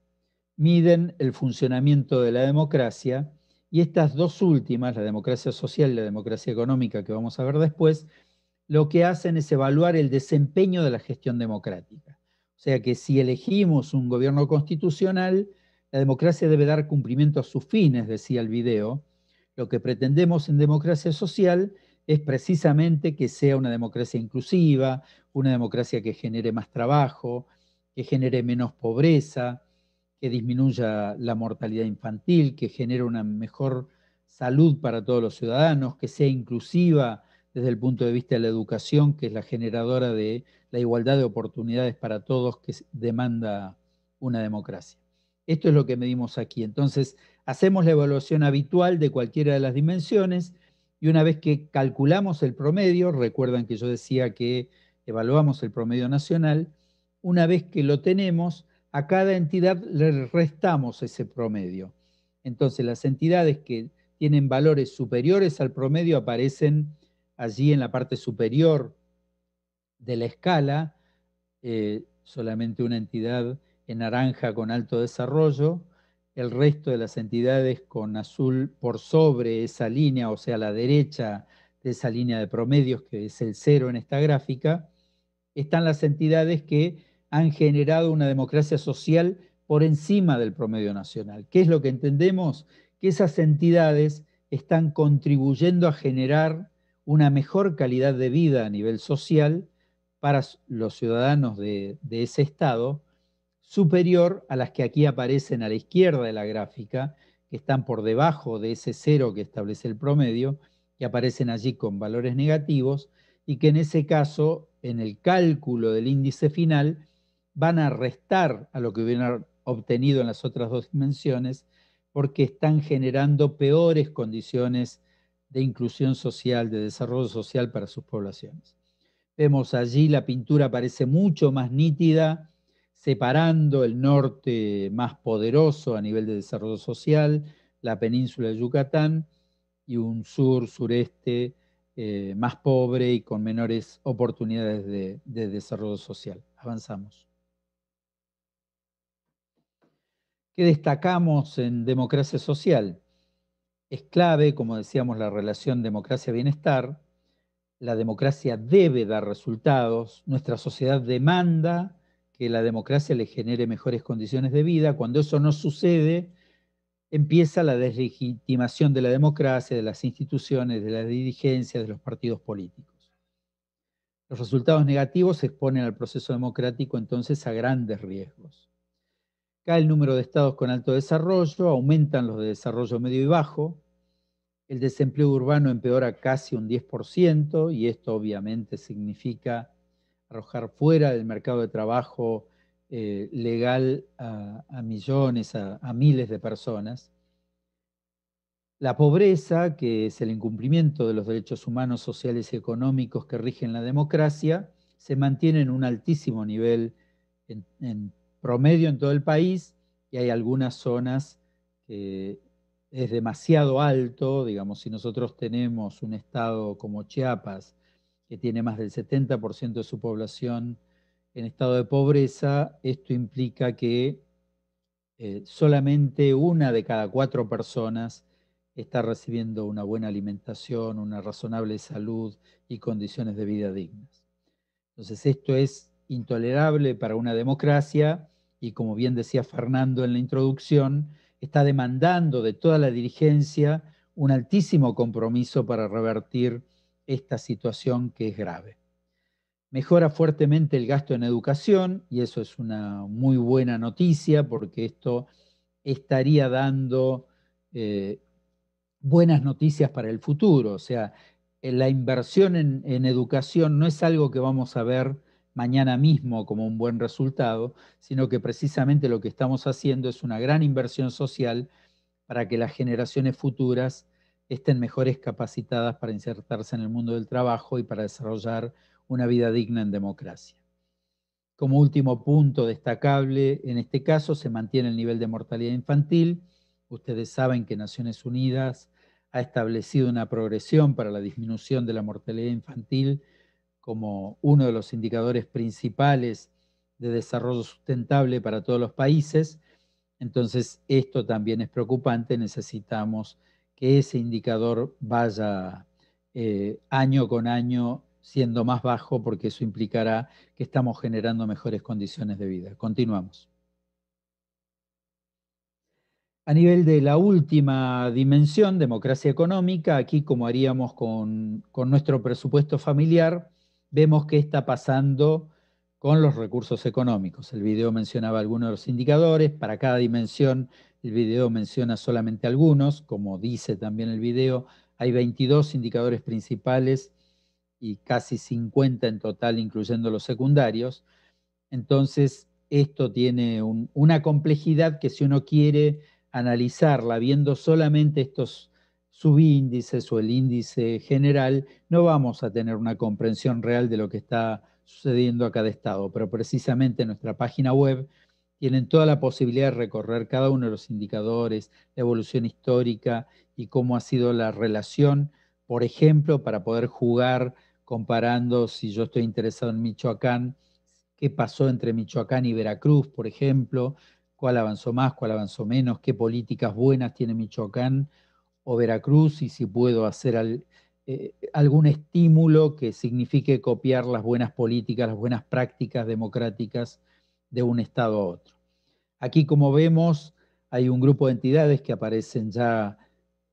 miden el funcionamiento de la democracia, y estas dos últimas, la democracia social y la democracia económica que vamos a ver después, lo que hacen es evaluar el desempeño de la gestión democrática. O sea que si elegimos un gobierno constitucional, la democracia debe dar cumplimiento a sus fines, decía el video. Lo que pretendemos en democracia social es precisamente que sea una democracia inclusiva, una democracia que genere más trabajo, que genere menos pobreza, que disminuya la mortalidad infantil, que genere una mejor salud para todos los ciudadanos, que sea inclusiva desde el punto de vista de la educación, que es la generadora de la igualdad de oportunidades para todos que demanda una democracia. Esto es lo que medimos aquí. Entonces, hacemos la evaluación habitual de cualquiera de las dimensiones y una vez que calculamos el promedio, recuerdan que yo decía que evaluamos el promedio nacional, una vez que lo tenemos, a cada entidad le restamos ese promedio. Entonces, las entidades que tienen valores superiores al promedio aparecen allí en la parte superior de la escala, solamente una entidad en naranja con alto desarrollo, el resto de las entidades con azul por sobre esa línea, o sea, a la derecha de esa línea de promedios, que es el 0 en esta gráfica, están las entidades que han generado una democracia social por encima del promedio nacional. ¿Qué es lo que entendemos? Que esas entidades están contribuyendo a generar una mejor calidad de vida a nivel social para los ciudadanos de ese estado, superior a las que aquí aparecen a la izquierda de la gráfica, que están por debajo de ese 0 que establece el promedio, que aparecen allí con valores negativos, y que en ese caso, en el cálculo del índice final, van a restar a lo que hubieran obtenido en las otras dos dimensiones, porque están generando peores condiciones de inclusión social, de desarrollo social para sus poblaciones. Vemos allí la pintura parece mucho más nítida, separando el norte más poderoso a nivel de desarrollo social, la península de Yucatán, y un sur, sureste más pobre y con menores oportunidades de desarrollo social. Avanzamos. ¿Qué destacamos en democracia social? Es clave, como decíamos, la relación democracia-bienestar. La democracia debe dar resultados. Nuestra sociedad demanda que la democracia le genere mejores condiciones de vida. Cuando eso no sucede, empieza la deslegitimación de la democracia, de las instituciones, de la dirigencia, de los partidos políticos. Los resultados negativos exponen al proceso democrático entonces a grandes riesgos. Cae el número de estados con alto desarrollo, aumentan los de desarrollo medio y bajo, el desempleo urbano empeora casi un 10% y esto obviamente significa arrojar fuera del mercado de trabajo legal a millones, a miles de personas. La pobreza, que es el incumplimiento de los derechos humanos, sociales y económicos que rigen la democracia, se mantiene en un altísimo nivel en promedio en todo el país, y hay algunas zonas que es demasiado alto. Digamos, si nosotros tenemos un estado como Chiapas, que tiene más del 70% de su población en estado de pobreza, esto implica que solamente 1 de cada 4 personas está recibiendo una buena alimentación, una razonable salud y condiciones de vida dignas. Entonces esto es intolerable para una democracia y, como bien decía Fernando en la introducción, está demandando de toda la dirigencia un altísimo compromiso para revertir esta situación que es grave. Mejora fuertemente el gasto en educación y eso es una muy buena noticia porque esto estaría dando buenas noticias para el futuro. O sea, la inversión en educación no es algo que vamos a ver mañana mismo como un buen resultado, sino que precisamente lo que estamos haciendo es una gran inversión social para que las generaciones futuras estén mejores capacitadas para insertarse en el mundo del trabajo y para desarrollar una vida digna en democracia. Como último punto destacable, en este caso se mantiene el nivel de mortalidad infantil. Ustedes saben que Naciones Unidas ha establecido una progresión para la disminución de la mortalidad infantil como uno de los indicadores principales de desarrollo sustentable para todos los países. Entonces, esto también es preocupante. Necesitamos que ese indicador vaya año con año siendo más bajo, porque eso implicará que estamos generando mejores condiciones de vida. Continuamos. A nivel de la última dimensión, democracia económica, aquí, como haríamos con nuestro presupuesto familiar, vemos qué está pasando con los recursos económicos. El video mencionaba algunos de los indicadores. Para cada dimensión, el video menciona solamente algunos. Como dice también el video, hay 22 indicadores principales y casi 50 en total, incluyendo los secundarios. Entonces, esto tiene una complejidad que, si uno quiere analizarla viendo solamente estos subíndices o el índice general, no vamos a tener una comprensión real de lo que está sucediendo a cada estado. Pero precisamente en nuestra página web tienen toda la posibilidad de recorrer cada uno de los indicadores, la evolución histórica y cómo ha sido la relación, por ejemplo, para poder jugar comparando, si yo estoy interesado en Michoacán, qué pasó entre Michoacán y Veracruz, por ejemplo, cuál avanzó más, cuál avanzó menos, qué políticas buenas tiene Michoacán o Veracruz, y si puedo hacer algún estímulo que signifique copiar las buenas políticas, las buenas prácticas democráticas de un estado a otro. Aquí, como vemos, hay un grupo de entidades que aparecen ya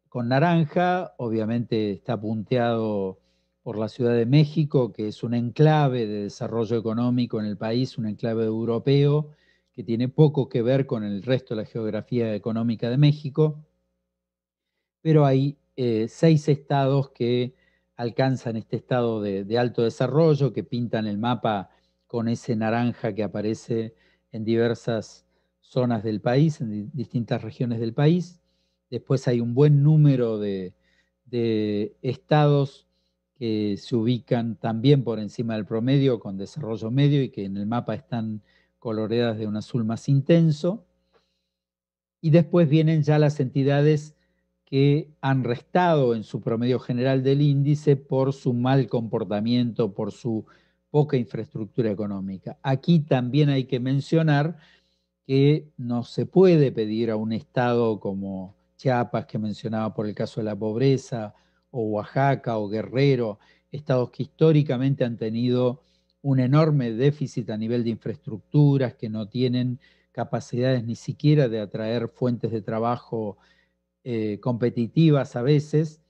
con naranja. Obviamente está punteado por la Ciudad de México, que es un enclave de desarrollo económico en el país, un enclave europeo que tiene poco que ver con el resto de la geografía económica de México, pero hay 6 estados que alcanzan este estado de alto desarrollo, que pintan el mapa con ese naranja que aparece en diversas zonas del país, en distintas regiones del país. Después hay un buen número de estados que se ubican también por encima del promedio, con desarrollo medio, y que en el mapa están coloreadas de un azul más intenso. Y después vienen ya las entidades que han restado en su promedio general del índice por su mal comportamiento, por su poca infraestructura económica. Aquí también hay que mencionar que no se puede pedir a un estado como Chiapas, que mencionaba por el caso de la pobreza, o Oaxaca o Guerrero, estados que históricamente han tenido un enorme déficit a nivel de infraestructuras, que no tienen capacidades ni siquiera de atraer fuentes de trabajo competitivas a veces,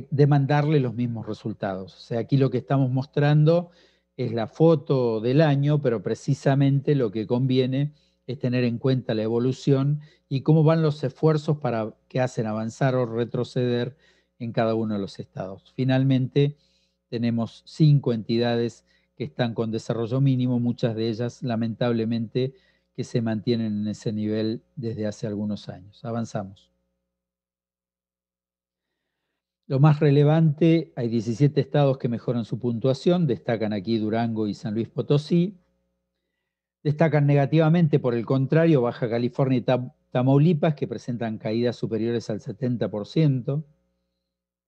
demandarle los mismos resultados. O sea, aquí lo que estamos mostrando es la foto del año, pero precisamente lo que conviene es tener en cuenta la evolución y cómo van los esfuerzos para que hacen avanzar o retroceder en cada uno de los estados. Finalmente, tenemos 5 entidades que están con desarrollo mínimo, muchas de ellas, lamentablemente, que se mantienen en ese nivel desde hace algunos años. Avanzamos. Lo más relevante, hay 17 estados que mejoran su puntuación, destacan aquí Durango y San Luis Potosí. Destacan negativamente, por el contrario, Baja California y Tamaulipas, que presentan caídas superiores al 70%.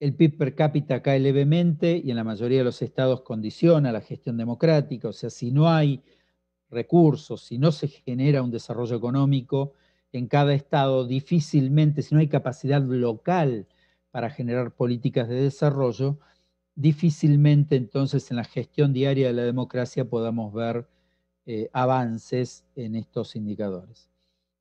El PIB per cápita cae levemente y en la mayoría de los estados condiciona la gestión democrática, o sea, si no hay recursos, si no se genera un desarrollo económico en cada estado, difícilmente, si no hay capacidad local para generar políticas de desarrollo, difícilmente entonces en la gestión diaria de la democracia podamos ver avances en estos indicadores.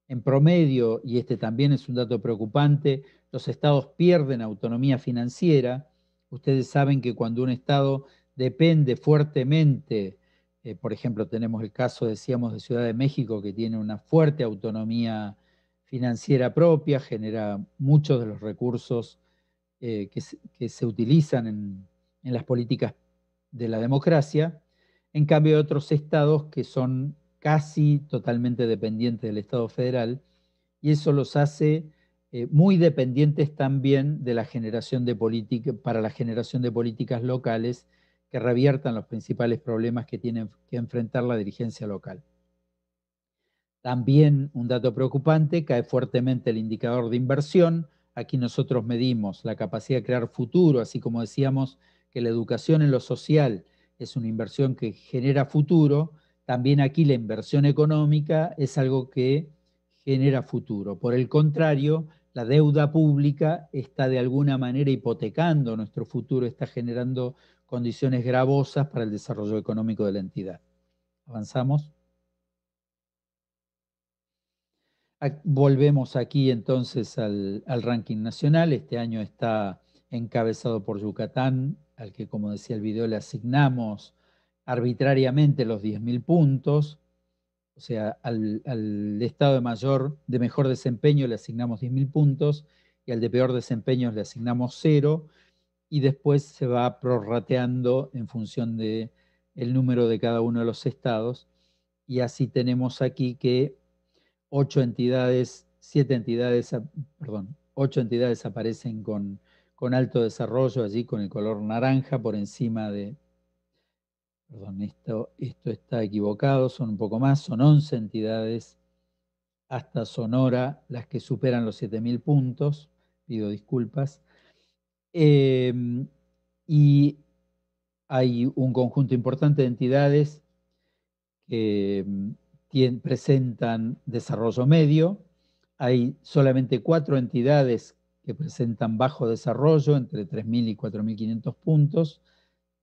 En promedio, y este también es un dato preocupante, los estados pierden autonomía financiera. Ustedes saben que cuando un estado depende fuertemente, por ejemplo, tenemos el caso, decíamos, de Ciudad de México, que tiene una fuerte autonomía financiera propia, genera muchos de los recursos que se utilizan en las políticas de la democracia. En cambio, hay otros estados que son casi totalmente dependientes del Estado federal, y eso los hace muy dependientes también de la generación de para la generación de políticas locales que reviertan los principales problemas que tiene que enfrentar la dirigencia local. También un dato preocupante, cae fuertemente el indicador de inversión. Aquí nosotros medimos la capacidad de crear futuro, así como decíamos que la educación en lo social es una inversión que genera futuro, también aquí la inversión económica es algo que genera futuro. Por el contrario, la deuda pública está de alguna manera hipotecando nuestro futuro, está generando condiciones gravosas para el desarrollo económico de la entidad. ¿Avanzamos? Volvemos aquí entonces al ranking nacional. Este año está encabezado por Yucatán, al que, como decía el video, le asignamos arbitrariamente los 10.000 puntos. O sea, al estado de mejor desempeño le asignamos 10.000 puntos y al de peor desempeño le asignamos 0, y después se va prorrateando en función del número de cada uno de los estados. Y así tenemos aquí que 8 entidades aparecen con alto desarrollo, allí con el color naranja por encima de... Perdón, esto está equivocado, son un poco más, son 11 entidades, hasta Sonora, las que superan los 7.000 puntos, pido disculpas. Y hay un conjunto importante de entidades que presentan desarrollo medio. Hay solamente 4 entidades que presentan bajo desarrollo, entre 3.000 y 4.500 puntos,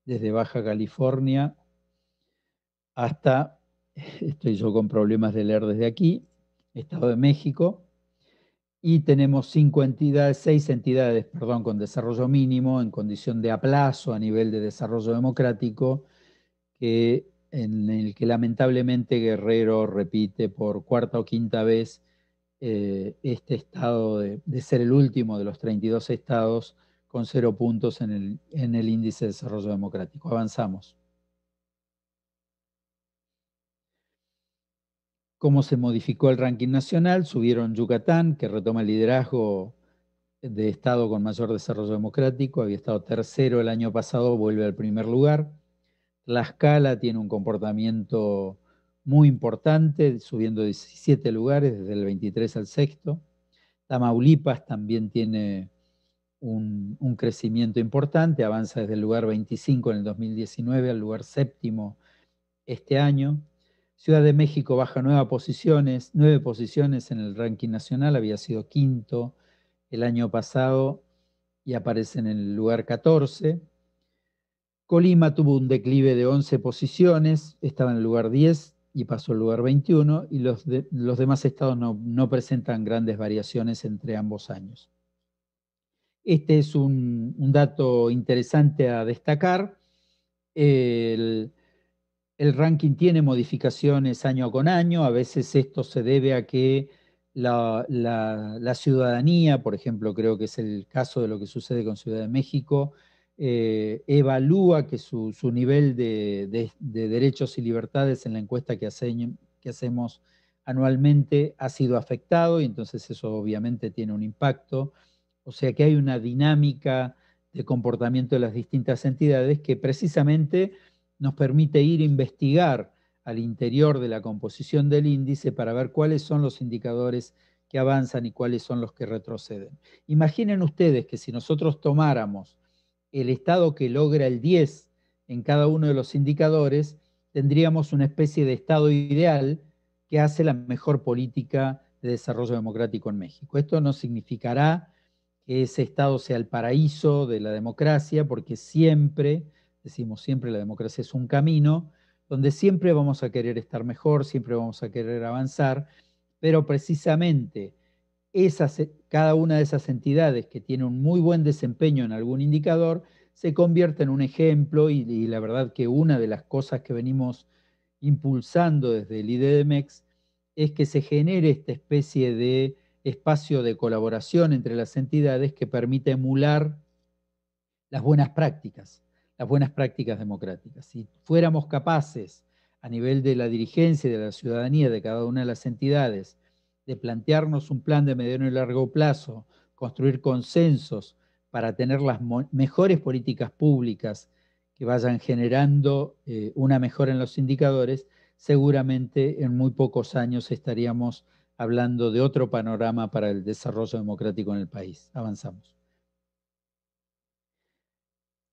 desde Baja California hasta, estoy yo con problemas de leer desde aquí, Estado de México, y tenemos 6 entidades con desarrollo mínimo en condición de aplazo a nivel de desarrollo democrático, en el que lamentablemente Guerrero repite por cuarta o quinta vez este estado de ser el último de los 32 estados con 0 puntos en el índice de desarrollo democrático. Avanzamos. ¿Cómo se modificó el ranking nacional? Subieron Yucatán, que retoma el liderazgo de estado con mayor desarrollo democrático, había estado tercero el año pasado, vuelve al primer lugar. Tlaxcala tiene un comportamiento muy importante, subiendo 17 lugares, desde el 23 al 6º. Tamaulipas también tiene un crecimiento importante, avanza desde el lugar 25 en el 2019 al lugar 7º este año. Ciudad de México baja 9 posiciones en el ranking nacional, había sido 5º el año pasado y aparece en el lugar 14. Colima tuvo un declive de 11 posiciones, estaba en el lugar 10 y pasó al lugar 21, y los demás estados no presentan grandes variaciones entre ambos años. Este es un dato interesante a destacar. El ranking tiene modificaciones año con año, a veces esto se debe a que la ciudadanía, por ejemplo, creo que es el caso de lo que sucede con Ciudad de México, evalúa que su nivel de derechos y libertades en la encuesta que hacemos anualmente ha sido afectado, y entonces eso obviamente tiene un impacto. O sea que hay una dinámica de comportamiento de las distintas entidades que precisamente nos permite ir a investigar al interior de la composición del índice para ver cuáles son los indicadores que avanzan y cuáles son los que retroceden. Imaginen ustedes que si nosotros tomáramos el estado que logra el 10 en cada uno de los indicadores, tendríamos una especie de estado ideal que hace la mejor política de desarrollo democrático en México. Esto no significará que ese estado sea el paraíso de la democracia, porque siempre, decimos siempre, la democracia es un camino donde siempre vamos a querer estar mejor, siempre vamos a querer avanzar, pero precisamente cada una de esas entidades que tiene un muy buen desempeño en algún indicador se convierte en un ejemplo, y la verdad que una de las cosas que venimos impulsando desde el IDDMEX es que se genere esta especie de espacio de colaboración entre las entidades que permite emular las buenas prácticas democráticas. Si fuéramos capaces, a nivel de la dirigencia y de la ciudadanía de cada una de las entidades, de plantearnos un plan de mediano y largo plazo, construir consensos para tener las mejores políticas públicas que vayan generando una mejora en los indicadores, seguramente en muy pocos años estaríamos hablando de otro panorama para el desarrollo democrático en el país. Avanzamos.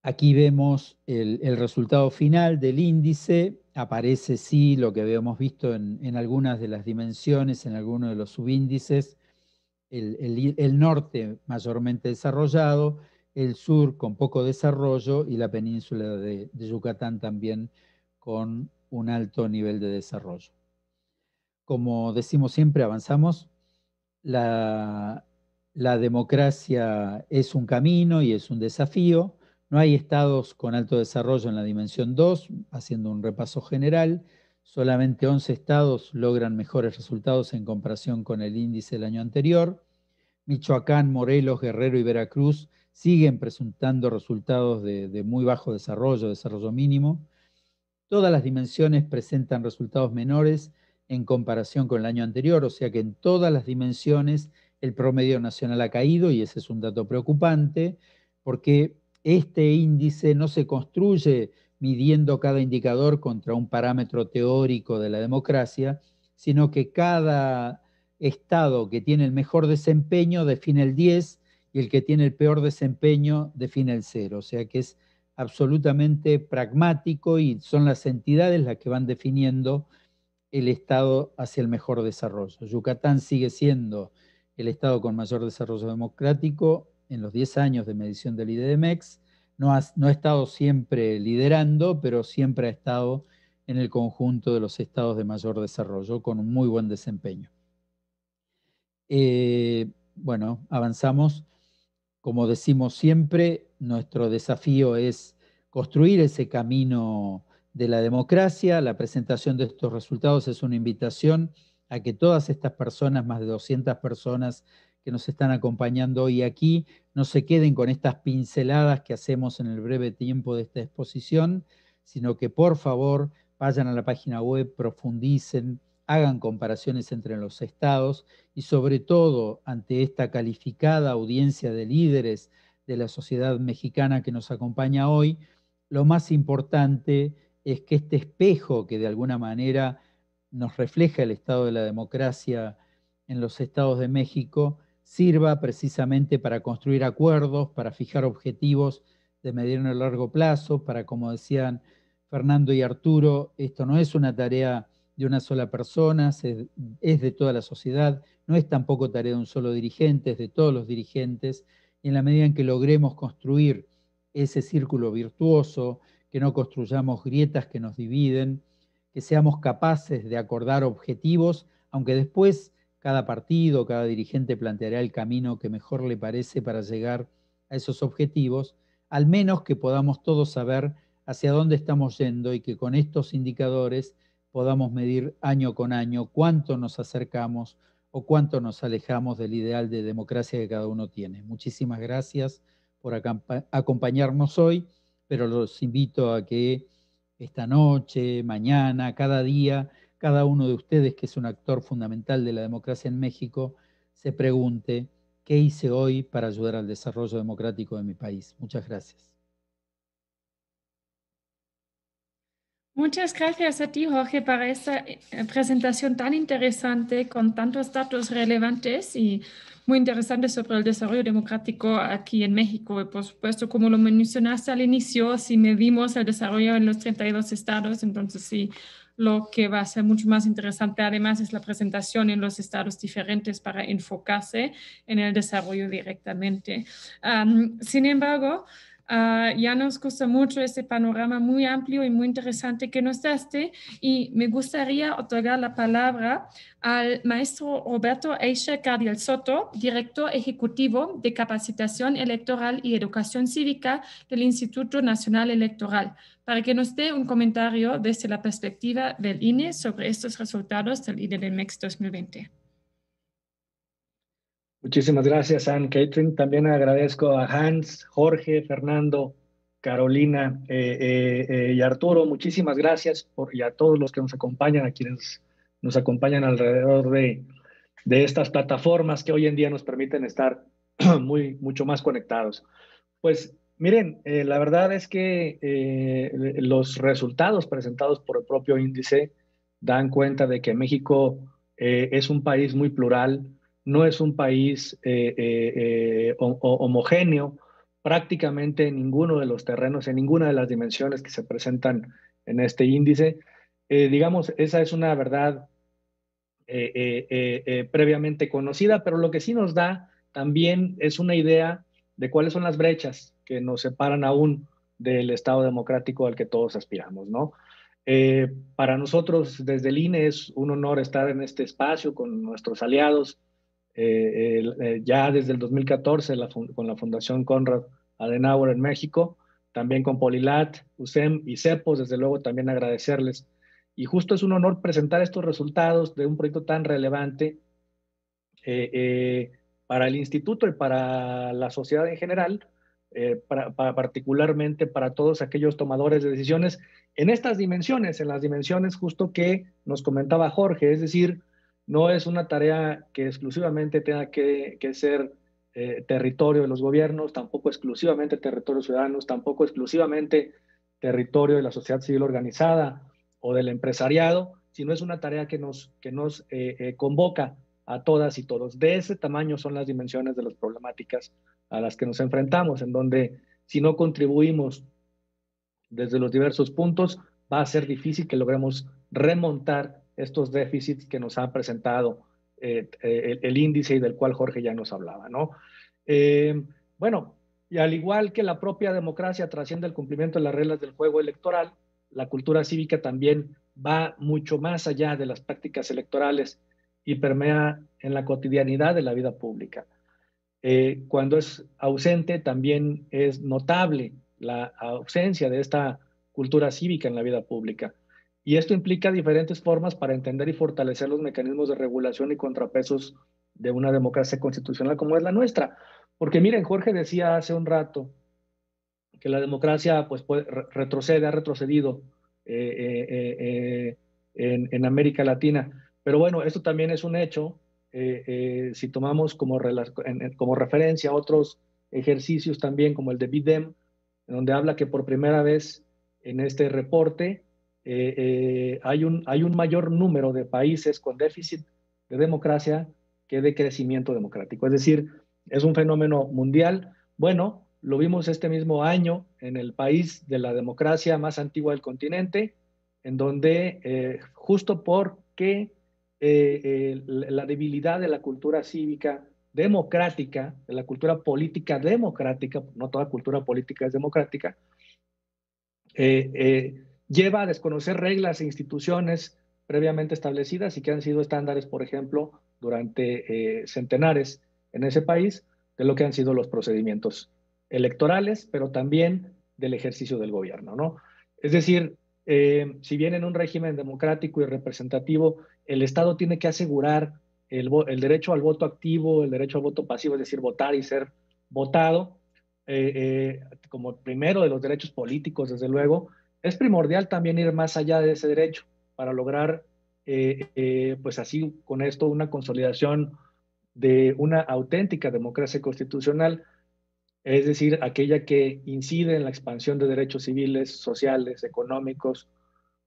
Aquí vemos el resultado final del índice. Aparece, sí, lo que habíamos visto en algunas de las dimensiones, en algunos de los subíndices. El norte mayormente desarrollado, el sur con poco desarrollo y la península de Yucatán también con un alto nivel de desarrollo. Como decimos siempre, avanzamos. La democracia es un camino y es un desafío. No hay estados con alto desarrollo en la dimensión 2, haciendo un repaso general. Solamente 11 estados logran mejores resultados en comparación con el índice del año anterior. Michoacán, Morelos, Guerrero y Veracruz siguen presentando resultados de muy bajo desarrollo mínimo. Todas las dimensiones presentan resultados menores en comparación con el año anterior, o sea que en todas las dimensiones el promedio nacional ha caído, y ese es un dato preocupante, porque este índice no se construye midiendo cada indicador contra un parámetro teórico de la democracia, sino que cada estado que tiene el mejor desempeño define el 10 y el que tiene el peor desempeño define el 0, o sea que es absolutamente pragmático y son las entidades las que van definiendo el estado hacia el mejor desarrollo. Yucatán sigue siendo el estado con mayor desarrollo democrático en los 10 años de medición del IDDMEX. No ha estado siempre liderando, pero siempre ha estado en el conjunto de los estados de mayor desarrollo con un muy buen desempeño. Bueno, avanzamos. Como decimos siempre, nuestro desafío es construir ese camino de la democracia. La presentación de estos resultados es una invitación a que todas estas personas, más de 200 personas que nos están acompañando hoy aquí, no se queden con estas pinceladas que hacemos en el breve tiempo de esta exposición, sino que por favor vayan a la página web, profundicen, hagan comparaciones entre los estados y sobre todo ante esta calificada audiencia de líderes de la sociedad mexicana que nos acompaña hoy, lo más importante es que este espejo que de alguna manera nos refleja el estado de la democracia en los estados de México sirva precisamente para construir acuerdos, para fijar objetivos de mediano y largo plazo, para, como decían Fernando y Arturo, esto no es una tarea de una sola persona, es de toda la sociedad, no es tampoco tarea de un solo dirigente, es de todos los dirigentes, y en la medida en que logremos construir ese círculo virtuoso, que no construyamos grietas que nos dividen, que seamos capaces de acordar objetivos, aunque después cada partido, cada dirigente planteará el camino que mejor le parece para llegar a esos objetivos, al menos que podamos todos saber hacia dónde estamos yendo y que con estos indicadores podamos medir año con año cuánto nos acercamos o cuánto nos alejamos del ideal de democracia que cada uno tiene. Muchísimas gracias por acompañarnos hoy, pero los invito a que esta noche, mañana, cada día, cada uno de ustedes, que es un actor fundamental de la democracia en México, se pregunte, ¿qué hice hoy para ayudar al desarrollo democrático de mi país? Muchas gracias. Muchas gracias a ti, Jorge, para esta presentación tan interesante con tantos datos relevantes y muy interesantes sobre el desarrollo democrático aquí en México. Y por supuesto, como lo mencionaste al inicio, si medimos el desarrollo en los 32 estados, entonces sí, lo que va a ser mucho más interesante además es la presentación en los estados diferentes para enfocarse en el desarrollo directamente. Sin embargo, ya nos gusta mucho este panorama muy amplio y muy interesante que nos daste, y me gustaría otorgar la palabra al maestro Roberto Eicher Cardiel Soto, director ejecutivo de Capacitación Electoral y Educación Cívica del Instituto Nacional Electoral, para que nos dé un comentario desde la perspectiva del INE sobre estos resultados del IDDMEX 2020. Muchísimas gracias, Anne-Catherine. También agradezco a Hans, Jorge, Fernando, Carolina y Arturo. Muchísimas gracias y a todos los que nos acompañan, a quienes nos acompañan alrededor de estas plataformas que hoy en día nos permiten estar mucho más conectados. Pues miren, la verdad es que los resultados presentados por el propio índice dan cuenta de que México es un país muy plural, no es un país homogéneo, prácticamente en ninguno de los terrenos, en ninguna de las dimensiones que se presentan en este índice. Digamos, esa es una verdad previamente conocida, pero lo que sí nos da también es una idea de cuáles son las brechas que nos separan aún del Estado democrático al que todos aspiramos, ¿no? Para nosotros, desde el INE, es un honor estar en este espacio con nuestros aliados. Ya desde el 2014 con la Fundación Konrad Adenauer en México, también con Polilat, USEM y CEPOS, desde luego también agradecerles. Y justo es un honor presentar estos resultados de un proyecto tan relevante para el instituto y para la sociedad en general, particularmente para todos aquellos tomadores de decisiones en estas dimensiones, en las dimensiones justo que nos comentaba Jorge, es decir, no es una tarea que exclusivamente tenga que ser territorio de los gobiernos, tampoco exclusivamente territorio de ciudadanos, tampoco exclusivamente territorio de la sociedad civil organizada o del empresariado, sino es una tarea que nos convoca a todas y todos. De ese tamaño son las dimensiones de las problemáticas a las que nos enfrentamos, en donde si no contribuimos desde los diversos puntos, va a ser difícil que logremos remontar estos déficits que nos ha presentado el índice y del cual Jorge ya nos hablaba, ¿no? Bueno, y al igual que la propia democracia trasciende el cumplimiento de las reglas del juego electoral, la cultura cívica también va mucho más allá de las prácticas electorales y permea en la cotidianidad de la vida pública. Cuando es ausente, también es notable la ausencia de esta cultura cívica en la vida pública. Y esto implica diferentes formas para entender y fortalecer los mecanismos de regulación y contrapesos de una democracia constitucional como es la nuestra. Porque miren, Jorge decía hace un rato que la democracia pues, ha retrocedido en América Latina. Pero bueno, esto también es un hecho. Si tomamos como referencia otros ejercicios también, como el de BIDEM, donde habla que por primera vez en este reporte hay un mayor número de países con déficit de democracia que de crecimiento democrático. Es decir, es un fenómeno mundial. Bueno, lo vimos este mismo año en el país de la democracia más antigua del continente, en donde justo porque la debilidad de la cultura cívica democrática, de la cultura política democrática, no toda cultura política es democrática, lleva a desconocer reglas e instituciones previamente establecidas y que han sido estándares, por ejemplo, durante centenares en ese país, de lo que han sido los procedimientos electorales, pero también del ejercicio del gobierno, ¿no? Es decir, si bien en un régimen democrático y representativo el Estado tiene que asegurar el derecho al voto activo, el derecho al voto pasivo, es decir, votar y ser votado, como primero de los derechos políticos, desde luego, es primordial también ir más allá de ese derecho para lograr, pues así con esto, una consolidación de una auténtica democracia constitucional, es decir, aquella que incide en la expansión de derechos civiles, sociales, económicos,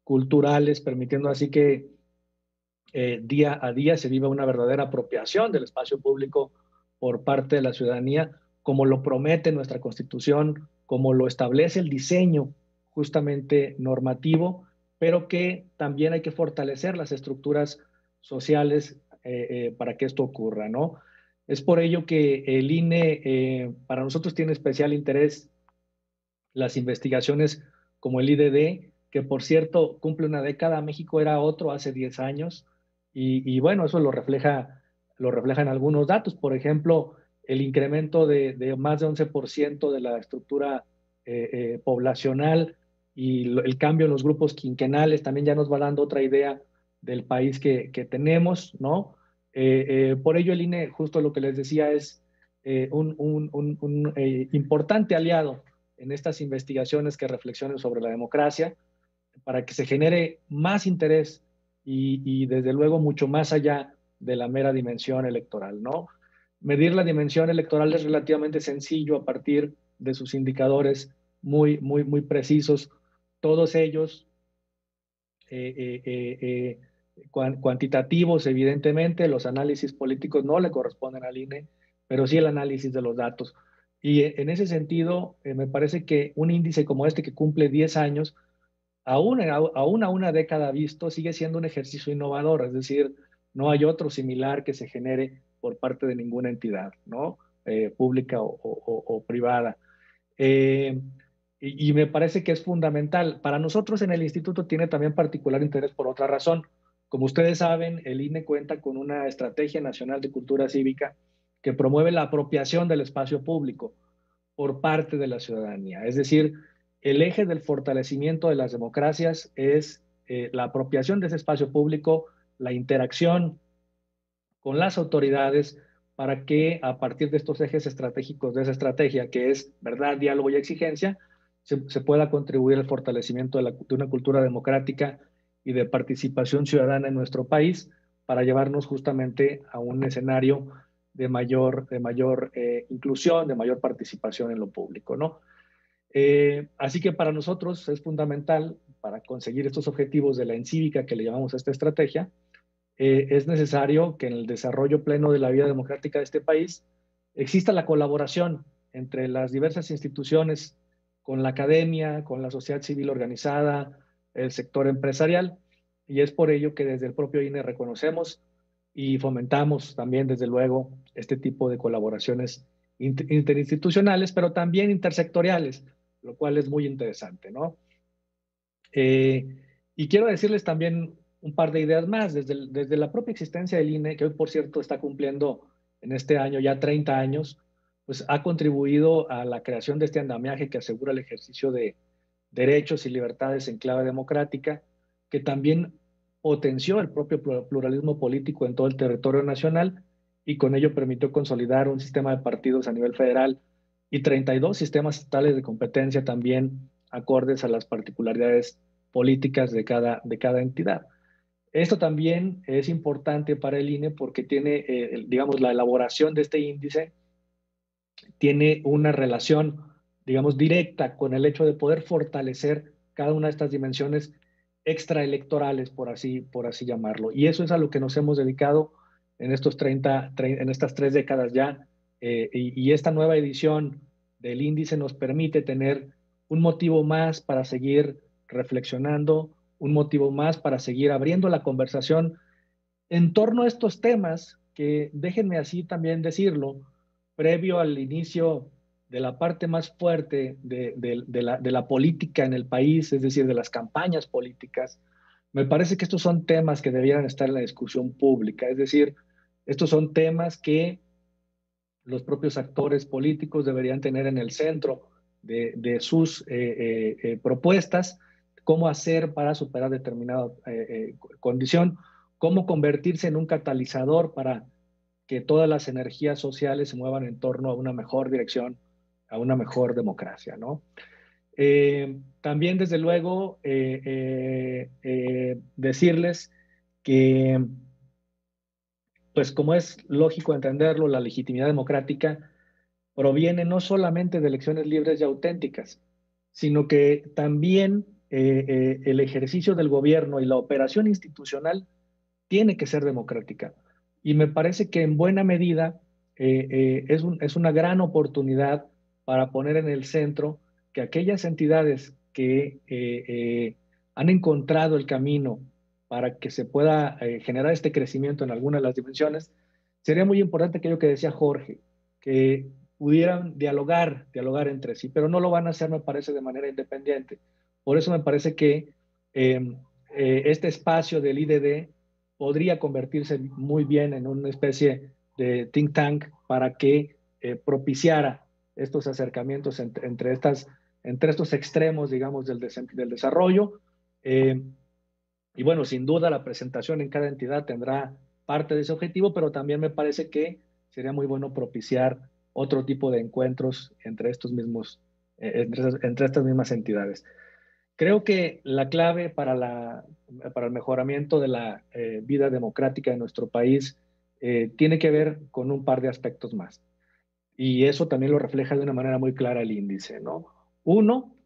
culturales, permitiendo así que día a día se viva una verdadera apropiación del espacio público por parte de la ciudadanía, como lo promete nuestra Constitución, como lo establece el diseño justamente normativo, pero que también hay que fortalecer las estructuras sociales para que esto ocurra, ¿no? Es por ello que el INE para nosotros tiene especial interés las investigaciones como el IDD, que por cierto cumple una década. México era otro hace 10 años y bueno, eso lo reflejan algunos datos. Por ejemplo, el incremento de más de 11% de la estructura poblacional y el cambio en los grupos quinquenales también ya nos va dando otra idea del país que tenemos, ¿no? Por ello el INE, justo lo que les decía, es un importante aliado en estas investigaciones que reflexionen sobre la democracia, para que se genere más interés y desde luego mucho más allá de la mera dimensión electoral, ¿no? Medir la dimensión electoral es relativamente sencillo a partir de sus indicadores muy precisos, todos ellos cuantitativos, evidentemente. Los análisis políticos no le corresponden al INE, pero sí el análisis de los datos. Y en ese sentido, me parece que un índice como este, que cumple 10 años, aún a una década visto, sigue siendo un ejercicio innovador. Es decir, no hay otro similar que se genere por parte de ninguna entidad, ¿no? Pública o privada. Y me parece que es fundamental. Para nosotros en el instituto tiene también particular interés por otra razón. Como ustedes saben, el INE cuenta con una estrategia nacional de cultura cívica que promueve la apropiación del espacio público por parte de la ciudadanía. Es decir, el eje del fortalecimiento de las democracias es la apropiación de ese espacio público, la interacción con las autoridades, para que a partir de estos ejes estratégicos de esa estrategia, que es verdad, diálogo y exigencia, se pueda contribuir al fortalecimiento de una cultura democrática y de participación ciudadana en nuestro país, para llevarnos justamente a un escenario de mayor inclusión, de mayor participación en lo público, ¿no? Así que para nosotros es fundamental, para conseguir estos objetivos de la encívica que le llamamos a esta estrategia, es necesario que en el desarrollo pleno de la vida democrática de este país exista la colaboración entre las diversas instituciones, con la academia, con la sociedad civil organizada, el sector empresarial, y es por ello que desde el propio INE reconocemos y fomentamos también, desde luego, este tipo de colaboraciones interinstitucionales, pero también intersectoriales, lo cual es muy interesante, ¿no? Y quiero decirles también un par de ideas más. Desde la propia existencia del INE, que hoy, por cierto, está cumpliendo en este año ya 30 años, pues ha contribuido a la creación de este andamiaje que asegura el ejercicio de derechos y libertades en clave democrática, que también potenció el propio pluralismo político en todo el territorio nacional y con ello permitió consolidar un sistema de partidos a nivel federal y 32 sistemas estatales de competencia también acordes a las particularidades políticas de cada entidad. Esto también es importante para el INE porque tiene, digamos, la elaboración de este índice tiene una relación, digamos, directa con el hecho de poder fortalecer cada una de estas dimensiones extraelectorales, por así llamarlo. Y eso es a lo que nos hemos dedicado en estas 3 décadas ya, y esta nueva edición del índice nos permite tener un motivo más para seguir reflexionando, un motivo más para seguir abriendo la conversación en torno a estos temas que, déjenme así también decirlo, previo al inicio de la parte más fuerte de la política en el país, es decir, de las campañas políticas, me parece que estos son temas que debieran estar en la discusión pública, es decir, estos son temas que los propios actores políticos deberían tener en el centro de sus propuestas, cómo hacer para superar determinada condición, cómo convertirse en un catalizador para que todas las energías sociales se muevan en torno a una mejor dirección, a una mejor democracia, ¿no? También, desde luego, decirles que, pues como es lógico entenderlo, la legitimidad democrática proviene no solamente de elecciones libres y auténticas, sino que también el ejercicio del gobierno y la operación institucional tiene que ser democrática. Y me parece que en buena medida es una gran oportunidad para poner en el centro que aquellas entidades que han encontrado el camino para que se pueda generar este crecimiento en alguna de las dimensiones, sería muy importante aquello que decía Jorge, que pudieran dialogar entre sí, pero no lo van a hacer, me parece, de manera independiente. Por eso me parece que este espacio del IDD podría convertirse muy bien en una especie de think tank para que propiciara estos acercamientos entre estos extremos, digamos, del desarrollo. Y bueno, sin duda la presentación en cada entidad tendrá parte de ese objetivo, pero también me parece que sería muy bueno propiciar otro tipo de encuentros entre estas mismas entidades. Creo que la clave para el mejoramiento de la vida democrática de nuestro país tiene que ver con un par de aspectos más. Y eso también lo refleja de una manera muy clara el índice, ¿no? Uno,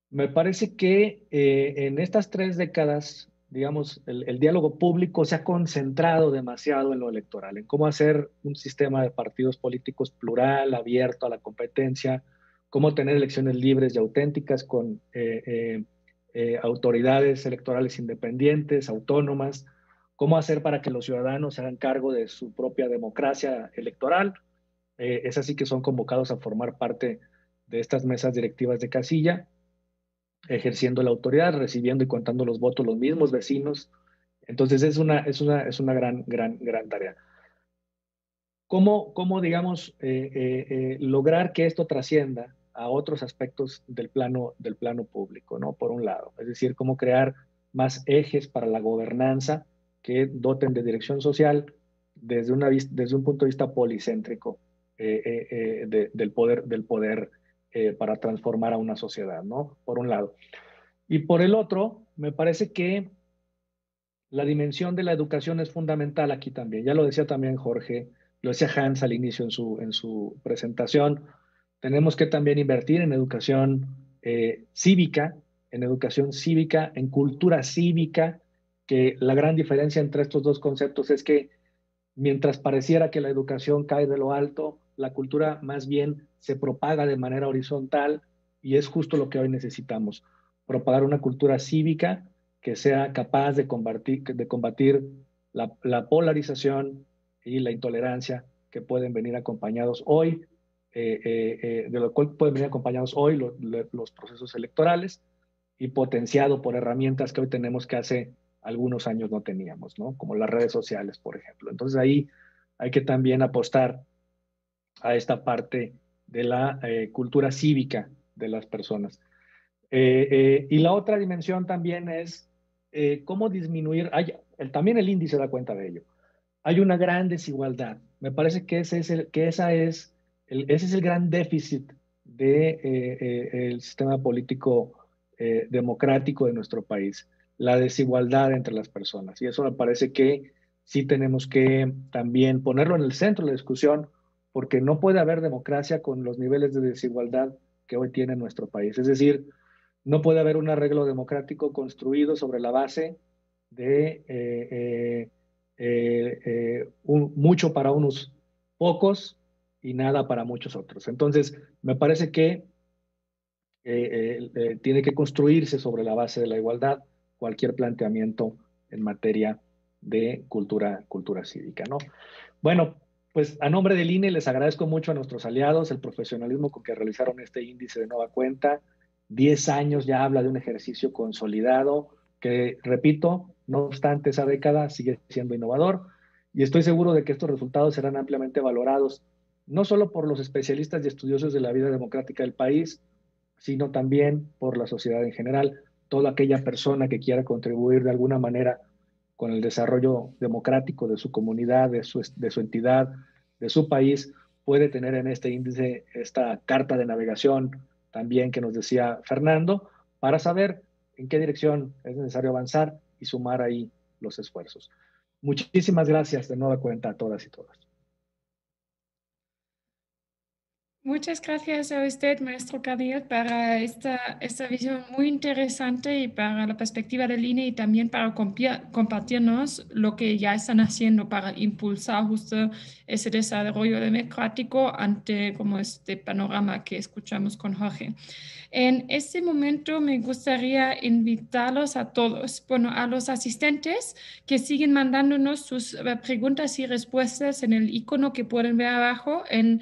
me parece que en estas 3 décadas, digamos, el diálogo público se ha concentrado demasiado en lo electoral, en cómo hacer un sistema de partidos políticos plural, abierto a la competencia, cómo tener elecciones libres y auténticas con autoridades electorales independientes, autónomas, cómo hacer para que los ciudadanos se hagan cargo de su propia democracia electoral. Es así que son convocados a formar parte de estas mesas directivas de casilla, ejerciendo la autoridad, recibiendo y contando los votos los mismos vecinos. Entonces es una gran tarea. ¿Cómo digamos, lograr que esto trascienda a otros aspectos del plano público, ¿no? Por un lado, es decir, cómo crear más ejes para la gobernanza que doten de dirección social desde un punto de vista policéntrico del poder para transformar a una sociedad, ¿no? Por un lado. Y por el otro, me parece que la dimensión de la educación es fundamental aquí también. Ya lo decía también Jorge, lo decía Hans al inicio en su presentación. Tenemos que también invertir en educación cívica, en cultura cívica, que la gran diferencia entre estos dos conceptos es que mientras pareciera que la educación cae de lo alto, la cultura más bien se propaga de manera horizontal y es justo lo que hoy necesitamos, propagar una cultura cívica que sea capaz de combatir la polarización y la intolerancia que pueden venir acompañados hoy, de lo cual pueden venir acompañados hoy los procesos electorales y potenciado por herramientas que hoy tenemos que hace algunos años no teníamos, ¿no? Como las redes sociales, por ejemplo. Entonces ahí hay que también apostar a esta parte de la cultura cívica de las personas. Y la otra dimensión también es cómo disminuir, también el índice da cuenta de ello. Hay una gran desigualdad. Me parece que ese es el gran déficit del sistema político democrático de nuestro país, la desigualdad entre las personas. Y eso me parece que sí tenemos que también ponerlo en el centro de la discusión, porque no puede haber democracia con los niveles de desigualdad que hoy tiene nuestro país. Es decir, no puede haber un arreglo democrático construido sobre la base de mucho para unos pocos y nada para muchos otros. Entonces, me parece que tiene que construirse sobre la base de la igualdad cualquier planteamiento en materia de cultura cívica, ¿no? Bueno, pues a nombre del INE les agradezco mucho a nuestros aliados el profesionalismo con que realizaron este índice de nueva cuenta. 10 años ya habla de un ejercicio consolidado que, repito, no obstante esa década sigue siendo innovador y estoy seguro de que estos resultados serán ampliamente valorados, no solo por los especialistas y estudiosos de la vida democrática del país, sino también por la sociedad en general. Toda aquella persona que quiera contribuir de alguna manera con el desarrollo democrático de su comunidad, de su entidad, de su país, puede tener en este índice esta carta de navegación también que nos decía Fernando, para saber en qué dirección es necesario avanzar y sumar ahí los esfuerzos. Muchísimas gracias de nueva cuenta a todas y todos. Muchas gracias a usted, maestro Cardiel, para esta visión muy interesante y para la perspectiva del INE y también para compartirnos lo que ya están haciendo para impulsar justo ese desarrollo democrático ante como este panorama que escuchamos con Jorge. En este momento me gustaría invitarlos a todos, bueno, a los asistentes que siguen mandándonos sus preguntas y respuestas en el icono que pueden ver abajo en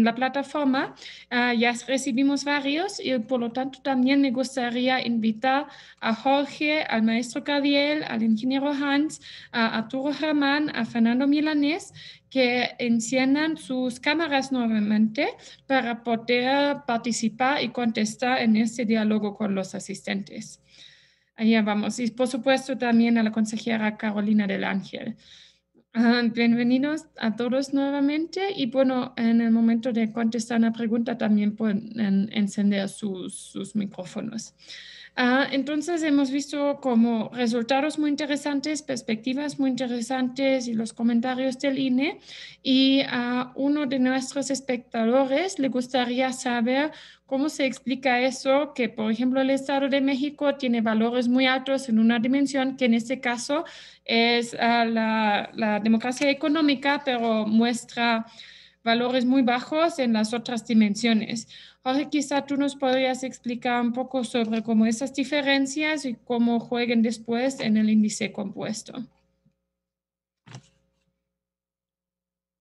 la plataforma. Ya recibimos varios y por lo tanto también me gustaría invitar a Jorge, al maestro Cardiel, al ingeniero Hans, a Arturo Germán, a Fernando Milanés, que enciendan sus cámaras nuevamente para poder participar y contestar en este diálogo con los asistentes. Allá vamos. Y por supuesto también a la consejera Carolina del Ángel. Bienvenidos a todos nuevamente y bueno, en el momento de contestar una pregunta también pueden encender sus micrófonos. Entonces hemos visto como resultados muy interesantes, perspectivas muy interesantes y los comentarios del INE y a uno de nuestros espectadores le gustaría saber cómo se explica eso, que por ejemplo el Estado de México tiene valores muy altos en una dimensión que en este caso es la democracia económica, pero muestra valores muy bajos en las otras dimensiones. Jorge, quizá tú nos podrías explicar un poco sobre cómo esas diferencias y cómo jueguen después en el índice compuesto.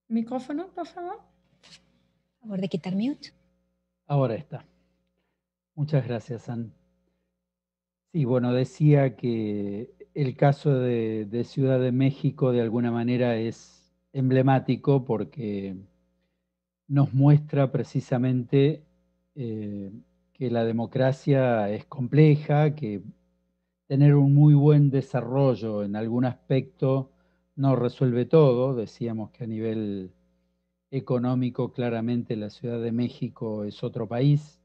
Micrófono, por favor. Por favor de quitar mute. Ahora está. Muchas gracias, Ann. Sí, bueno, decía que el caso de Ciudad de México de alguna manera es emblemático porque nos muestra precisamente que la democracia es compleja, que tener un muy buen desarrollo en algún aspecto no resuelve todo. Decíamos que a nivel económico claramente la Ciudad de México es otro país,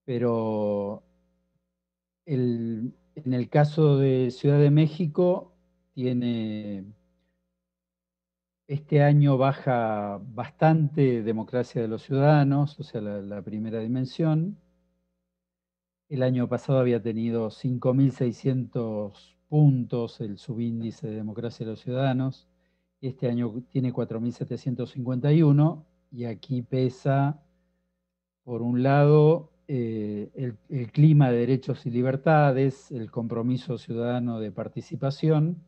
pero en el caso de Ciudad de México este año baja bastante democracia de los ciudadanos, o sea, la primera dimensión. El año pasado había tenido 5.600 puntos el subíndice de democracia de los ciudadanos. Este año tiene 4.751 y aquí pesa, por un lado, el clima de derechos y libertades, el compromiso ciudadano de participación,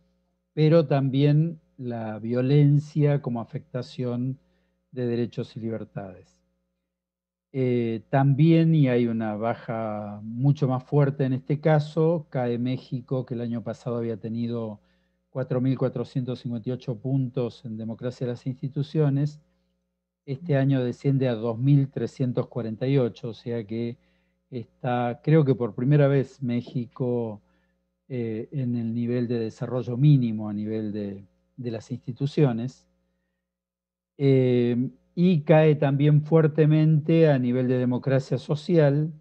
pero también la violencia como afectación de derechos y libertades. También, y hay una baja mucho más fuerte en este caso, cae México, que el año pasado había tenido 4.458 puntos en democracia de las instituciones. Este año desciende a 2.348, o sea que está, creo que por primera vez México en el nivel de desarrollo mínimo a nivel de las instituciones. Y cae también fuertemente a nivel de democracia social.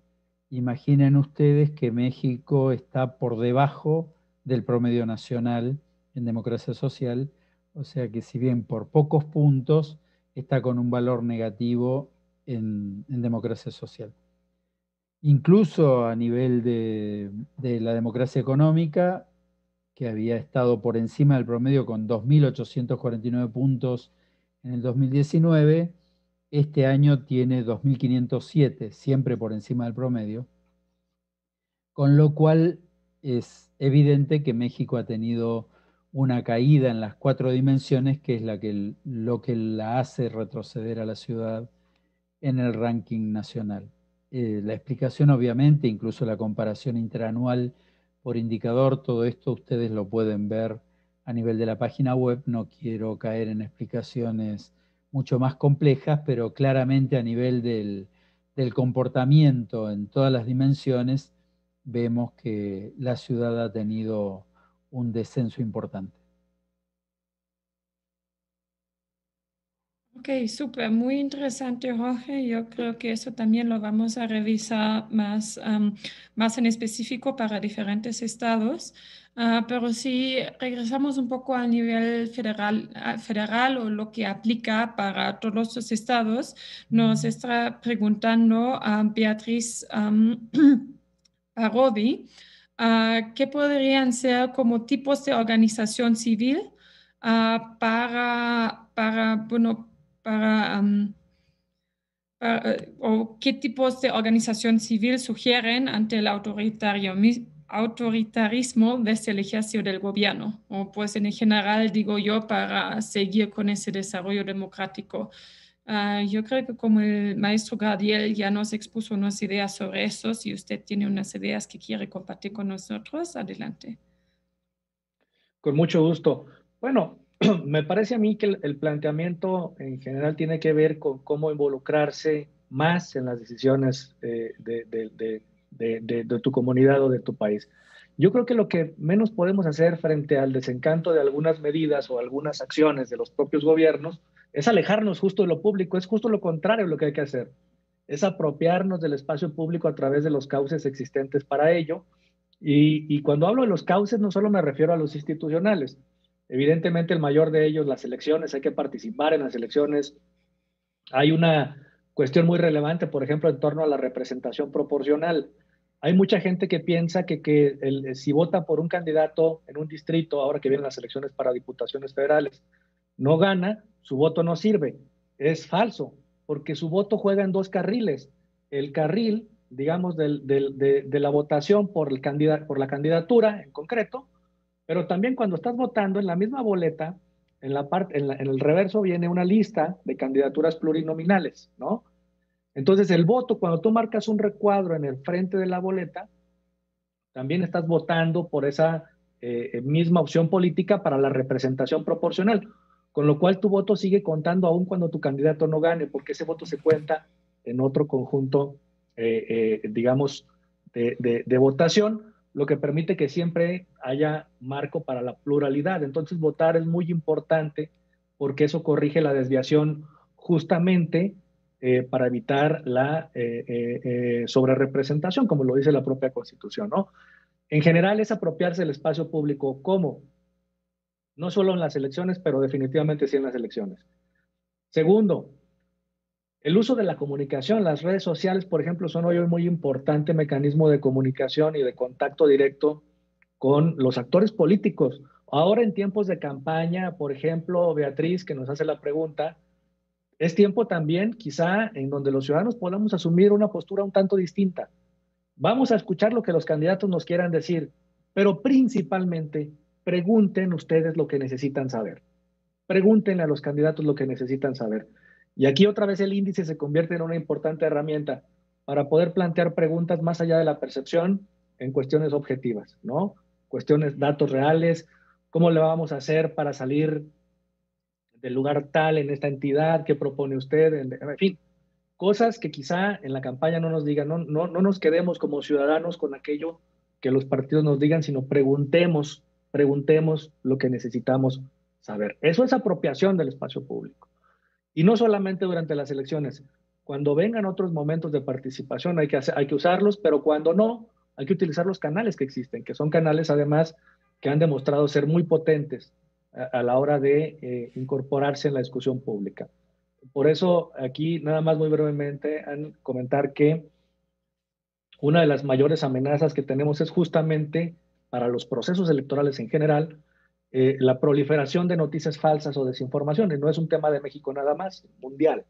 Imaginen ustedes que México está por debajo del promedio nacional en democracia social, o sea que si bien por pocos puntos, está con un valor negativo en democracia social. Incluso a nivel de la democracia económica, que había estado por encima del promedio con 2.849 puntos en el 2019, este año tiene 2.507, siempre por encima del promedio, con lo cual es evidente que México ha tenido una caída en las 4 dimensiones, que es lo que la hace retroceder a la ciudad en el ranking nacional. La explicación, obviamente, incluso la comparación interanual por indicador, todo esto ustedes lo pueden ver a nivel de la página web. No quiero caer en explicaciones mucho más complejas, pero claramente a nivel del comportamiento en todas las dimensiones, vemos que la ciudad ha tenido un descenso importante. Ok, súper, muy interesante, Jorge. Yo creo que eso también lo vamos a revisar más, más en específico para diferentes estados. Pero si regresamos un poco al nivel federal o lo que aplica para todos los estados, nos está preguntando a Beatriz Parodi, ¿qué podrían ser como tipos de organización civil bueno, o qué tipos de organización civil sugieren ante el autoritarismo desde el ejercicio del gobierno? O pues en general, digo yo, para seguir con ese desarrollo democrático. Yo creo que como el maestro Gardiel ya nos expuso unas ideas sobre eso, si usted tiene unas ideas que quiere compartir con nosotros, adelante. Con mucho gusto. Bueno, me parece a mí que el planteamiento en general tiene que ver con cómo involucrarse más en las decisiones de tu comunidad o de tu país. Yo creo que lo que menos podemos hacer frente al desencanto de algunas medidas o algunas acciones de los propios gobiernos es alejarnos justo de lo público. Es justo lo contrario lo que hay que hacer. Es apropiarnos del espacio público a través de los cauces existentes para ello. Y cuando hablo de los cauces, no solo me refiero a los institucionales. Evidentemente, el mayor de ellos, las elecciones, hay que participar en las elecciones. Hay una cuestión muy relevante, por ejemplo, en torno a la representación proporcional. Hay mucha gente que piensa que si vota por un candidato en un distrito, ahora que vienen las elecciones para diputaciones federales, no gana, su voto no sirve. Es falso, porque su voto juega en 2 carriles. El carril, digamos, de la votación por la candidatura en concreto, pero también cuando estás votando en la misma boleta, en el reverso viene una lista de candidaturas plurinominales, ¿no? Entonces el voto, cuando tú marcas un recuadro en el frente de la boleta, también estás votando por esa misma opción política para la representación proporcional, con lo cual tu voto sigue contando aún cuando tu candidato no gane, porque ese voto se cuenta en otro conjunto, digamos, de votación, lo que permite que siempre haya marco para la pluralidad. Entonces votar es muy importante porque eso corrige la desviación justamente para evitar la sobrerepresentación, como lo dice la propia Constitución, ¿no? En general es apropiarse del espacio público. ¿Cómo? No solo en las elecciones, pero definitivamente sí en las elecciones. Segundo, el uso de la comunicación. Las redes sociales, por ejemplo, son hoy un muy importante mecanismo de comunicación y de contacto directo con los actores políticos. Ahora en tiempos de campaña, por ejemplo, Beatriz, que nos hace la pregunta, es tiempo también quizá en donde los ciudadanos podamos asumir una postura un tanto distinta. Vamos a escuchar lo que los candidatos nos quieran decir, pero principalmente pregunten ustedes lo que necesitan saber. Pregúntenle a los candidatos lo que necesitan saber. Y aquí otra vez el índice se convierte en una importante herramienta para poder plantear preguntas más allá de la percepción en cuestiones objetivas, ¿no? Cuestiones, datos reales, cómo le vamos a hacer para salir del lugar tal en esta entidad, qué propone usted, en fin, cosas que quizá en la campaña no nos digan, no nos quedemos como ciudadanos con aquello que los partidos nos digan, sino preguntemos lo que necesitamos saber. Eso es apropiación del espacio público. Y no solamente durante las elecciones. Cuando vengan otros momentos de participación hay que usarlos, pero cuando no, hay que utilizar los canales que existen, que son canales además que han demostrado ser muy potentes a la hora de incorporarse en la discusión pública. Por eso aquí nada más muy brevemente comentar que una de las mayores amenazas que tenemos es justamente para los procesos electorales en general la proliferación de noticias falsas o desinformaciones. No es un tema de México nada más, mundial,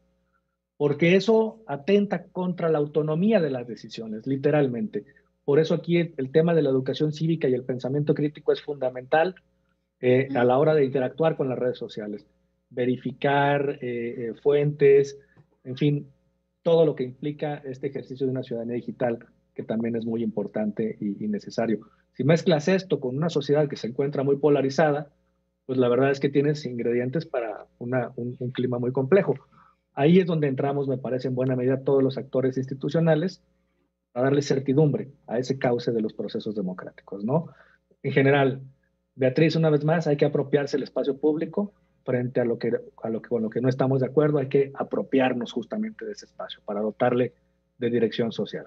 porque eso atenta contra la autonomía de las decisiones, literalmente. Por eso aquí el tema de la educación cívica y el pensamiento crítico es fundamental a la hora de interactuar con las redes sociales. Verificar fuentes, en fin, todo lo que implica este ejercicio de una ciudadanía digital, que también es muy importante y necesario. Si mezclas esto con una sociedad que se encuentra muy polarizada, pues la verdad es que tienes ingredientes para un clima muy complejo. Ahí es donde entramos, me parece, en buena medida todos los actores institucionales a darle certidumbre a ese cauce de los procesos democráticos, ¿no? En general, Beatriz, una vez más, hay que apropiarse el espacio público frente a con lo que no estamos de acuerdo, hay que apropiarnos justamente de ese espacio para dotarle de dirección social.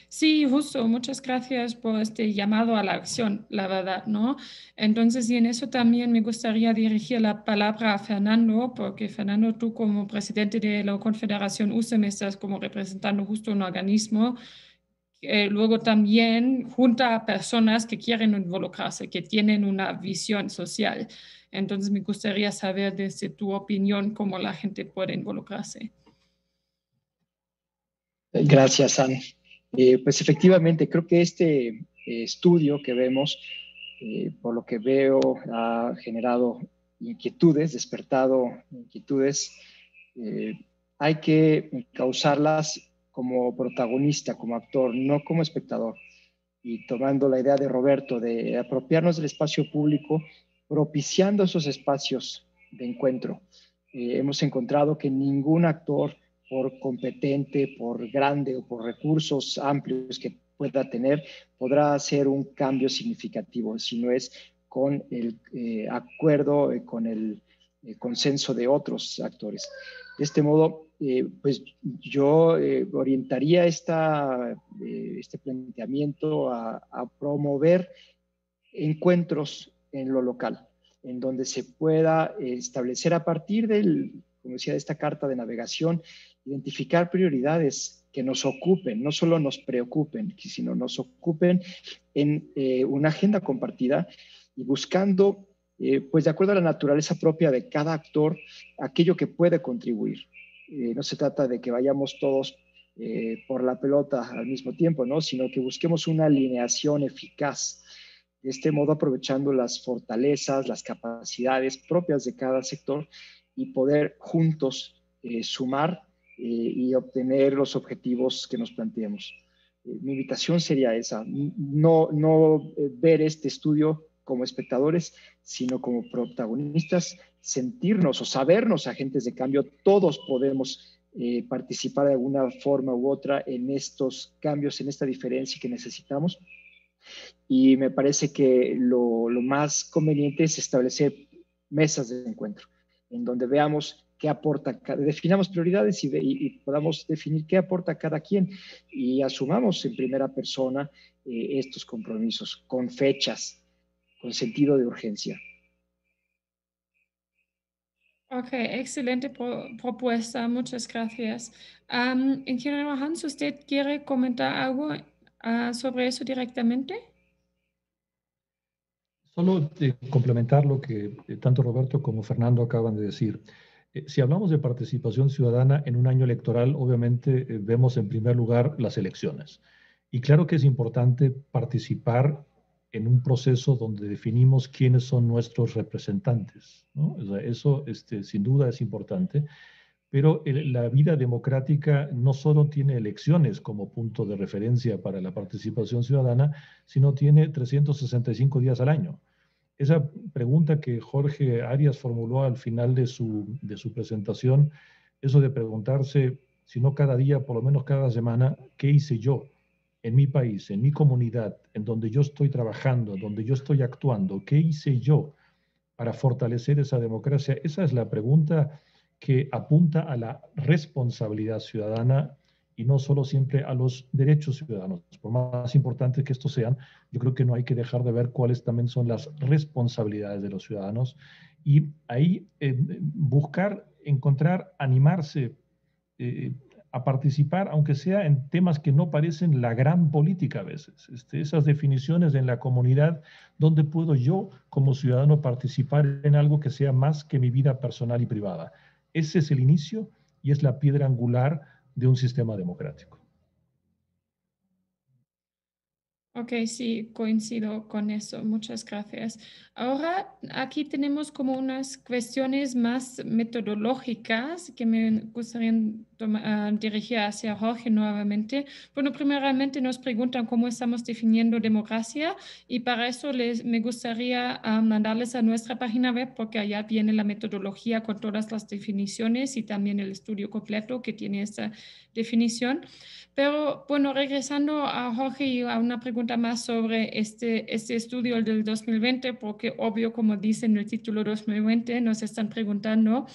Sí, justo. Muchas gracias por este llamado a la acción, la verdad, ¿no? Entonces, y en eso también me gustaría dirigir la palabra a Fernando, porque Fernando, tú como presidente de la Confederación USEM estás como representando justo un organismo que luego también junta a personas que quieren involucrarse, que tienen una visión social. Entonces, me gustaría saber desde tu opinión cómo la gente puede involucrarse. Gracias, Ana. Pues efectivamente, creo que este estudio que vemos, por lo que veo, ha generado inquietudes, despertado inquietudes. Hay que causarlas como protagonista, como actor, no como espectador. Y tomando la idea de Roberto de apropiarnos del espacio público, propiciando esos espacios de encuentro. Hemos encontrado que ningún actor, por competente, por grande o por recursos amplios que pueda tener, podrá hacer un cambio significativo, si no es con el acuerdo, con el consenso de otros actores. De este modo, pues yo orientaría este planteamiento a promover encuentros en lo local, en donde se pueda establecer a partir como decía, de esta carta de navegación, identificar prioridades que nos ocupen, no solo nos preocupen, sino nos ocupen en una agenda compartida y buscando, pues de acuerdo a la naturaleza propia de cada actor, aquello que puede contribuir. No se trata de que vayamos todos por la pelota al mismo tiempo, ¿no? Sino que busquemos una alineación eficaz. De este modo, aprovechando las fortalezas, las capacidades propias de cada sector y poder juntos sumar y obtener los objetivos que nos planteemos. Mi invitación sería esa, no ver este estudio como espectadores, sino como protagonistas, sentirnos o sabernos agentes de cambio. Todos podemos participar de alguna forma u otra en estos cambios, en esta diferencia que necesitamos. Y me parece que lo más conveniente es establecer mesas de encuentro, en donde veamos qué aporta, definamos prioridades y podamos definir qué aporta cada quien y asumamos en primera persona estos compromisos con fechas, con sentido de urgencia. Ok, excelente propuesta, muchas gracias. Ingeniero Hans, ¿usted quiere comentar algo sobre eso directamente? Solo complementar lo que tanto Roberto como Fernando acaban de decir. Si hablamos de participación ciudadana en un año electoral, obviamente vemos en primer lugar las elecciones. Y claro que es importante participar en un proceso donde definimos quiénes son nuestros representantes, ¿no? O sea, eso sin duda es importante, pero la vida democrática no solo tiene elecciones como punto de referencia para la participación ciudadana, sino tiene 365 días al año. Esa pregunta que Jorge Arias formuló al final de su presentación, eso de preguntarse, si no cada día, por lo menos cada semana, ¿qué hice yo en mi país, en mi comunidad, en donde yo estoy trabajando, donde yo estoy actuando? ¿Qué hice yo para fortalecer esa democracia? Esa es la pregunta que apunta a la responsabilidad ciudadana y no solo siempre a los derechos ciudadanos. Por más importantes que estos sean, yo creo que no hay que dejar de ver cuáles también son las responsabilidades de los ciudadanos y ahí buscar, encontrar, animarse a participar, aunque sea en temas que no parecen la gran política a veces. Esas definiciones en la comunidad, donde puedo yo como ciudadano participar en algo que sea más que mi vida personal y privada. Ese es el inicio y es la piedra angular de un sistema democrático. Ok, sí, coincido con eso. Muchas gracias. Ahora aquí tenemos como unas cuestiones más metodológicas que me gustaría dirigir hacia Jorge nuevamente. Bueno, primeramente nos preguntan cómo estamos definiendo democracia y para eso me gustaría mandarles a nuestra página web porque allá viene la metodología con todas las definiciones y también el estudio completo que tiene esta definición. Pero bueno, regresando a Jorge y a una pregunta más sobre este estudio del 2020, porque obvio, como dice en el título 2020, nos están preguntando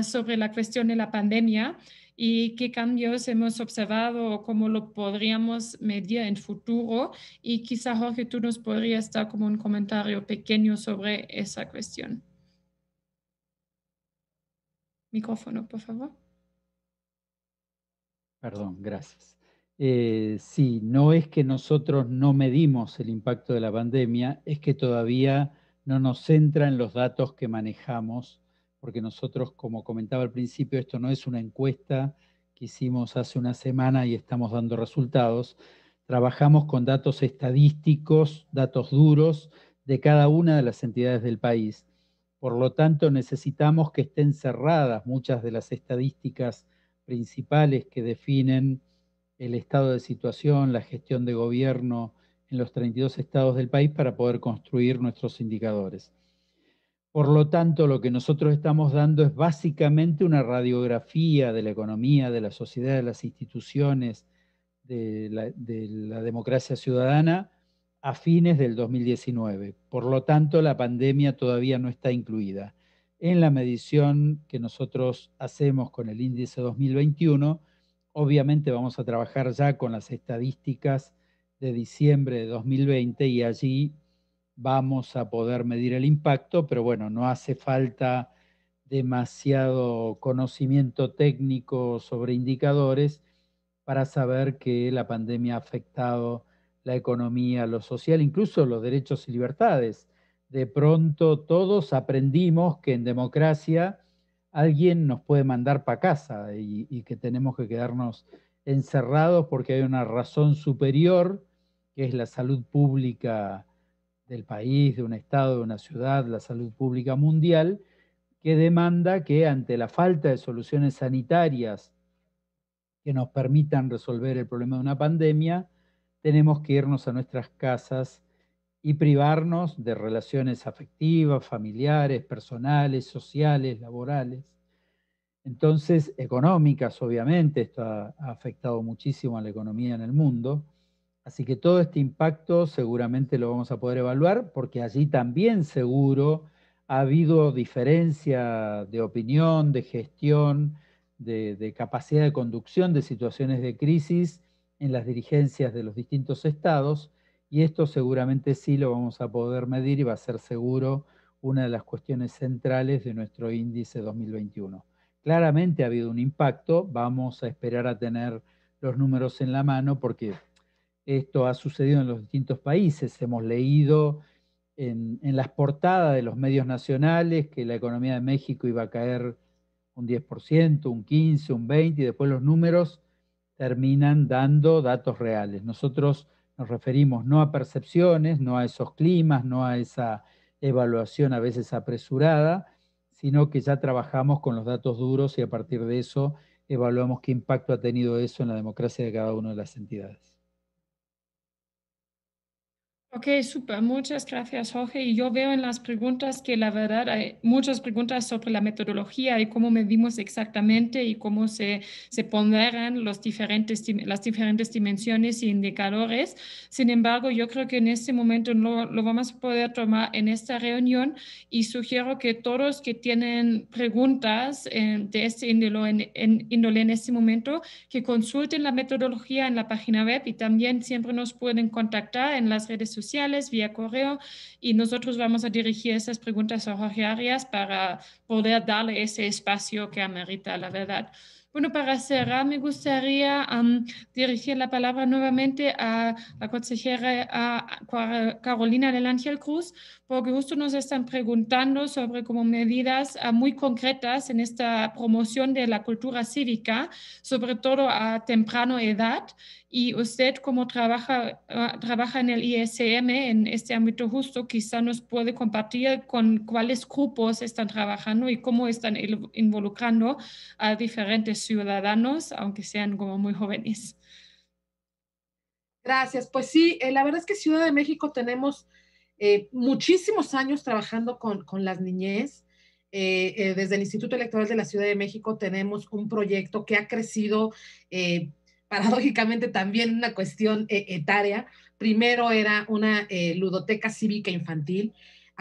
sobre la cuestión de la pandemia y qué cambios hemos observado o cómo lo podríamos medir en futuro. Y quizá, Jorge, tú nos podrías dar como un comentario pequeño sobre esa cuestión. Micrófono, por favor. Perdón, gracias. Sí, no es que nosotros no medimos el impacto de la pandemia, es que todavía no nos centra en los datos que manejamos, porque nosotros, como comentaba al principio, esto no es una encuesta que hicimos hace una semana y estamos dando resultados. Trabajamos con datos estadísticos, datos duros de cada una de las entidades del país. Por lo tanto, necesitamos que estén cerradas muchas de las estadísticas principales que definen el estado de situación, la gestión de gobierno en los 32 estados del país para poder construir nuestros indicadores. Por lo tanto, lo que nosotros estamos dando es básicamente una radiografía de la economía, de la sociedad, de las instituciones, de la democracia ciudadana a fines del 2019. Por lo tanto, la pandemia todavía no está incluida. En la medición que nosotros hacemos con el índice 2021, obviamente vamos a trabajar ya con las estadísticas de diciembre de 2020 y allí vamos a poder medir el impacto, pero bueno, no hace falta demasiado conocimiento técnico sobre indicadores para saber que la pandemia ha afectado la economía, lo social, incluso los derechos y libertades. De pronto todos aprendimos que en democracia alguien nos puede mandar para casa y que tenemos que quedarnos encerrados porque hay una razón superior, que es la salud pública del país, de un estado, de una ciudad, la salud pública mundial, que demanda que ante la falta de soluciones sanitarias que nos permitan resolver el problema de una pandemia, tenemos que irnos a nuestras casas y privarnos de relaciones afectivas, familiares, personales, sociales, laborales. Entonces, económicas, obviamente, esto ha afectado muchísimo a la economía en el mundo. Así que todo este impacto seguramente lo vamos a poder evaluar, porque allí también seguro ha habido diferencia de opinión, de gestión, de capacidad de conducción de situaciones de crisis en las dirigencias de los distintos estados, y esto seguramente sí lo vamos a poder medir y va a ser seguro una de las cuestiones centrales de nuestro índice 2021. Claramente ha habido un impacto, vamos a esperar a tener los números en la mano porque esto ha sucedido en los distintos países. Hemos leído en las portadas de los medios nacionales que la economía de México iba a caer un 10%, un 15%, un 20%, y después los números terminan dando datos reales. Nosotros nos referimos no a percepciones, no a esos climas, no a esa evaluación a veces apresurada, sino que ya trabajamos con los datos duros y a partir de eso evaluamos qué impacto ha tenido eso en la democracia de cada una de las entidades. Ok, súper. Muchas gracias, Jorge. Y yo veo en las preguntas que la verdad hay muchas preguntas sobre la metodología y cómo medimos exactamente y cómo se ponderan las diferentes dimensiones e indicadores. Sin embargo, yo creo que en este momento lo vamos a poder tomar en esta reunión y sugiero que todos que tienen preguntas de este índole en este momento, que consulten la metodología en la página web y también siempre nos pueden contactar en las redes sociales, vía correo, y nosotros vamos a dirigir esas preguntas a Jorge Arias para poder darle ese espacio que amerita, la verdad. Bueno, para cerrar, me gustaría dirigir la palabra nuevamente a la consejera Carolina del Ángel Cruz, porque justo nos están preguntando sobre como medidas muy concretas en esta promoción de la cultura cívica, sobre todo a temprana edad. Y usted, como trabaja en el ISM, en este ámbito justo, quizá nos puede compartir con cuáles grupos están trabajando y cómo están involucrando a diferentes ciudadanos, aunque sean como muy jóvenes. Gracias. Pues sí, la verdad es que Ciudad de México tenemos muchísimos años trabajando con las niñez. Desde el Instituto Electoral de la Ciudad de México tenemos un proyecto que ha crecido paradójicamente también una cuestión etaria. Primero era una ludoteca cívica infantil.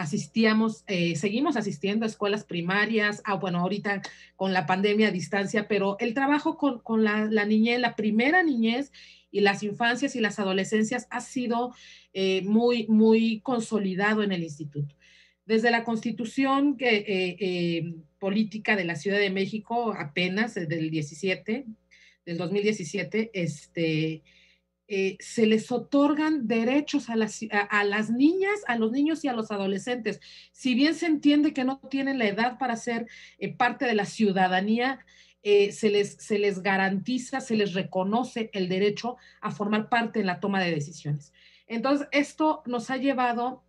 Seguimos asistiendo a escuelas primarias, bueno, ahorita con la pandemia a distancia, pero el trabajo con la niñez, la primera niñez y las infancias y las adolescencias ha sido muy, muy consolidado en el instituto. Desde la constitución política de la Ciudad de México, apenas del 2017, se les otorgan derechos a las niñas, a los niños y a los adolescentes. Si bien se entiende que no tienen la edad para ser parte de la ciudadanía, se les garantiza, se les reconoce el derecho a formar parte en la toma de decisiones. Entonces, esto nos ha llevado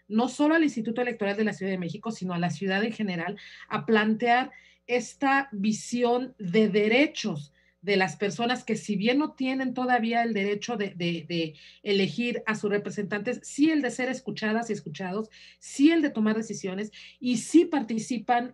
no solo al Instituto Electoral de la Ciudad de México, sino a la ciudad en general, a plantear esta visión de derechos de las personas que, si bien no tienen todavía el derecho de elegir a sus representantes, sí el de ser escuchadas y escuchados, sí el de tomar decisiones, y sí participan,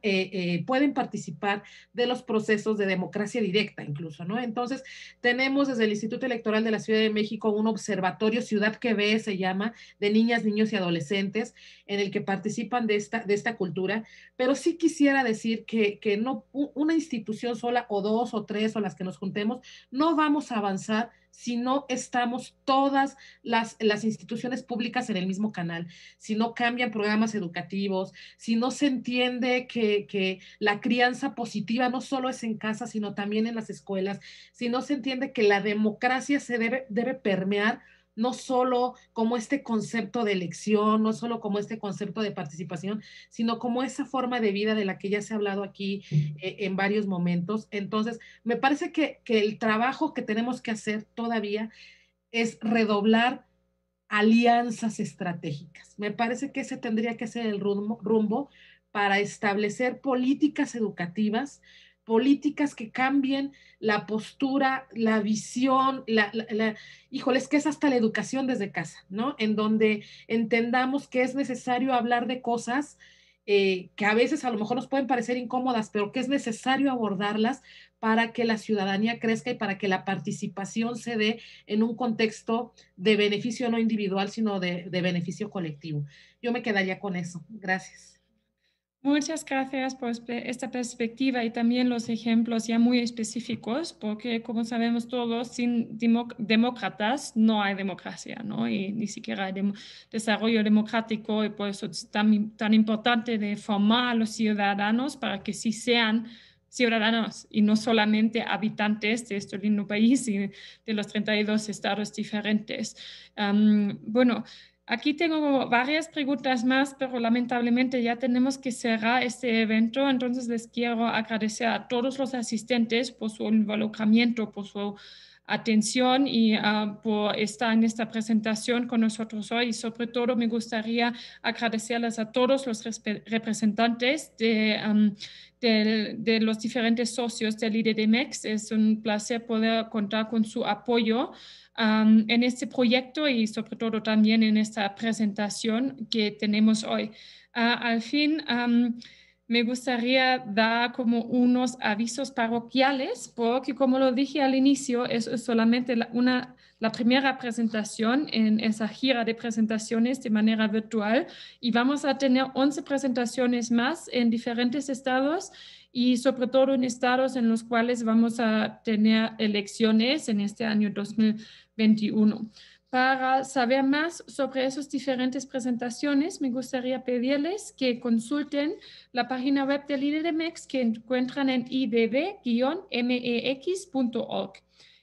pueden participar de los procesos de democracia directa incluso, ¿no? Entonces, tenemos desde el Instituto Electoral de la Ciudad de México un observatorio, Ciudad que Ve se llama, de niñas, niños y adolescentes, en el que participan de esta cultura, pero sí quisiera decir que no una institución sola o dos o tres o las que nos juntemos, no vamos a avanzar si no estamos todas las instituciones públicas en el mismo canal, si no cambian programas educativos, si no se entiende que la crianza positiva no solo es en casa, sino también en las escuelas, si no se entiende que la democracia se debe permear no solo como este concepto de elección, no solo como este concepto de participación, sino como esa forma de vida de la que ya se ha hablado aquí en varios momentos. Entonces, me parece que el trabajo que tenemos que hacer todavía es redoblar alianzas estratégicas. Me parece que ese tendría que ser el rumbo para establecer políticas educativas, políticas que cambien la postura, la visión, híjole, es que es hasta la educación desde casa, ¿no? En donde entendamos que es necesario hablar de cosas que a veces a lo mejor nos pueden parecer incómodas, pero que es necesario abordarlas para que la ciudadanía crezca y para que la participación se dé en un contexto de beneficio no individual, sino de beneficio colectivo. Yo me quedaría con eso. Gracias. Muchas gracias por esta perspectiva y también los ejemplos ya muy específicos, porque como sabemos todos, sin demócratas no hay democracia, ¿no? Y ni siquiera hay desarrollo democrático, y por eso es tan importante de formar a los ciudadanos para que sí sean ciudadanos y no solamente habitantes de este lindo país y de los 32 estados diferentes. Bueno, aquí tengo varias preguntas más, pero lamentablemente ya tenemos que cerrar este evento. Entonces les quiero agradecer a todos los asistentes por su involucramiento, por su atención y por estar en esta presentación con nosotros hoy. Y sobre todo me gustaría agradecerles a todos los representantes de los diferentes socios del IDDMEX. Es un placer poder contar con su apoyo en este proyecto y sobre todo también en esta presentación que tenemos hoy. Al fin, me gustaría dar como unos avisos parroquiales, porque como lo dije al inicio, es solamente la primera presentación en esa gira de presentaciones de manera virtual, y vamos a tener 11 presentaciones más en diferentes estados y sobre todo en estados en los cuales vamos a tener elecciones en este año 2021. Para saber más sobre esas diferentes presentaciones, me gustaría pedirles que consulten la página web del IDDMEX que encuentran en idb-mex.org.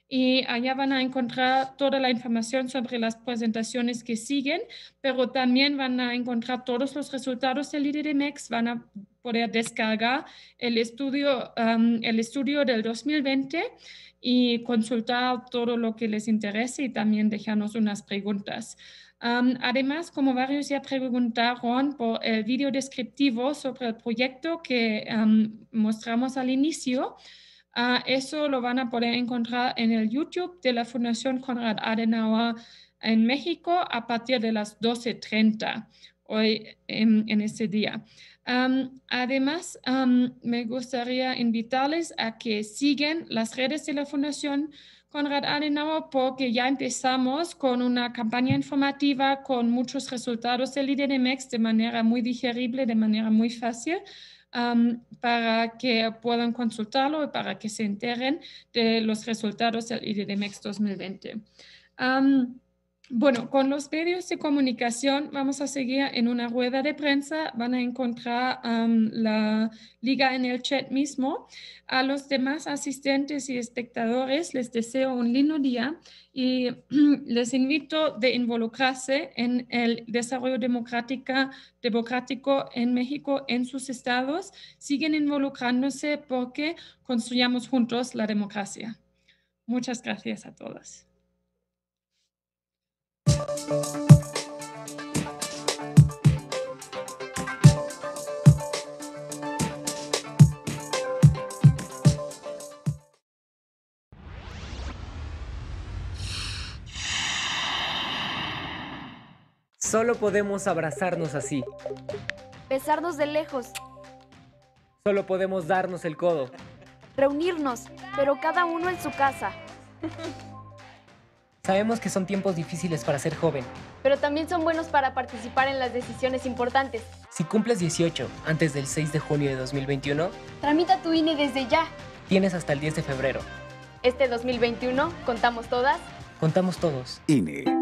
Y allá van a encontrar toda la información sobre las presentaciones que siguen, pero también van a encontrar todos los resultados del IDDMEX, van a poder descargar el estudio del 2020 y consultar todo lo que les interese y también dejarnos unas preguntas. Además, como varios ya preguntaron por el video descriptivo sobre el proyecto que mostramos al inicio, eso lo van a poder encontrar en el YouTube de la Fundación Konrad Adenauer en México a partir de las 12:30 hoy en ese día. Además, me gustaría invitarles a que sigan las redes de la Fundación Konrad Adenauer porque ya empezamos con una campaña informativa con muchos resultados del IDDMEX de manera muy digerible, de manera muy fácil, para que puedan consultarlo y para que se enteren de los resultados del IDDMEX 2020. Bueno, con los medios de comunicación vamos a seguir en una rueda de prensa. Van a encontrar la liga en el chat mismo. A los demás asistentes y espectadores les deseo un lindo día y les invito a involucrarse en el desarrollo democrático en México, en sus estados. Siguen involucrándose porque construyamos juntos la democracia. Muchas gracias a todos. Solo podemos abrazarnos así. Besarnos de lejos. Solo podemos darnos el codo. Reunirnos, pero cada uno en su casa. Sabemos que son tiempos difíciles para ser joven. Pero también son buenos para participar en las decisiones importantes. Si cumples 18 antes del 6 de junio de 2021, tramita tu INE desde ya. Tienes hasta el 10 de febrero. Este 2021, ¿contamos todas? Contamos todos. INE.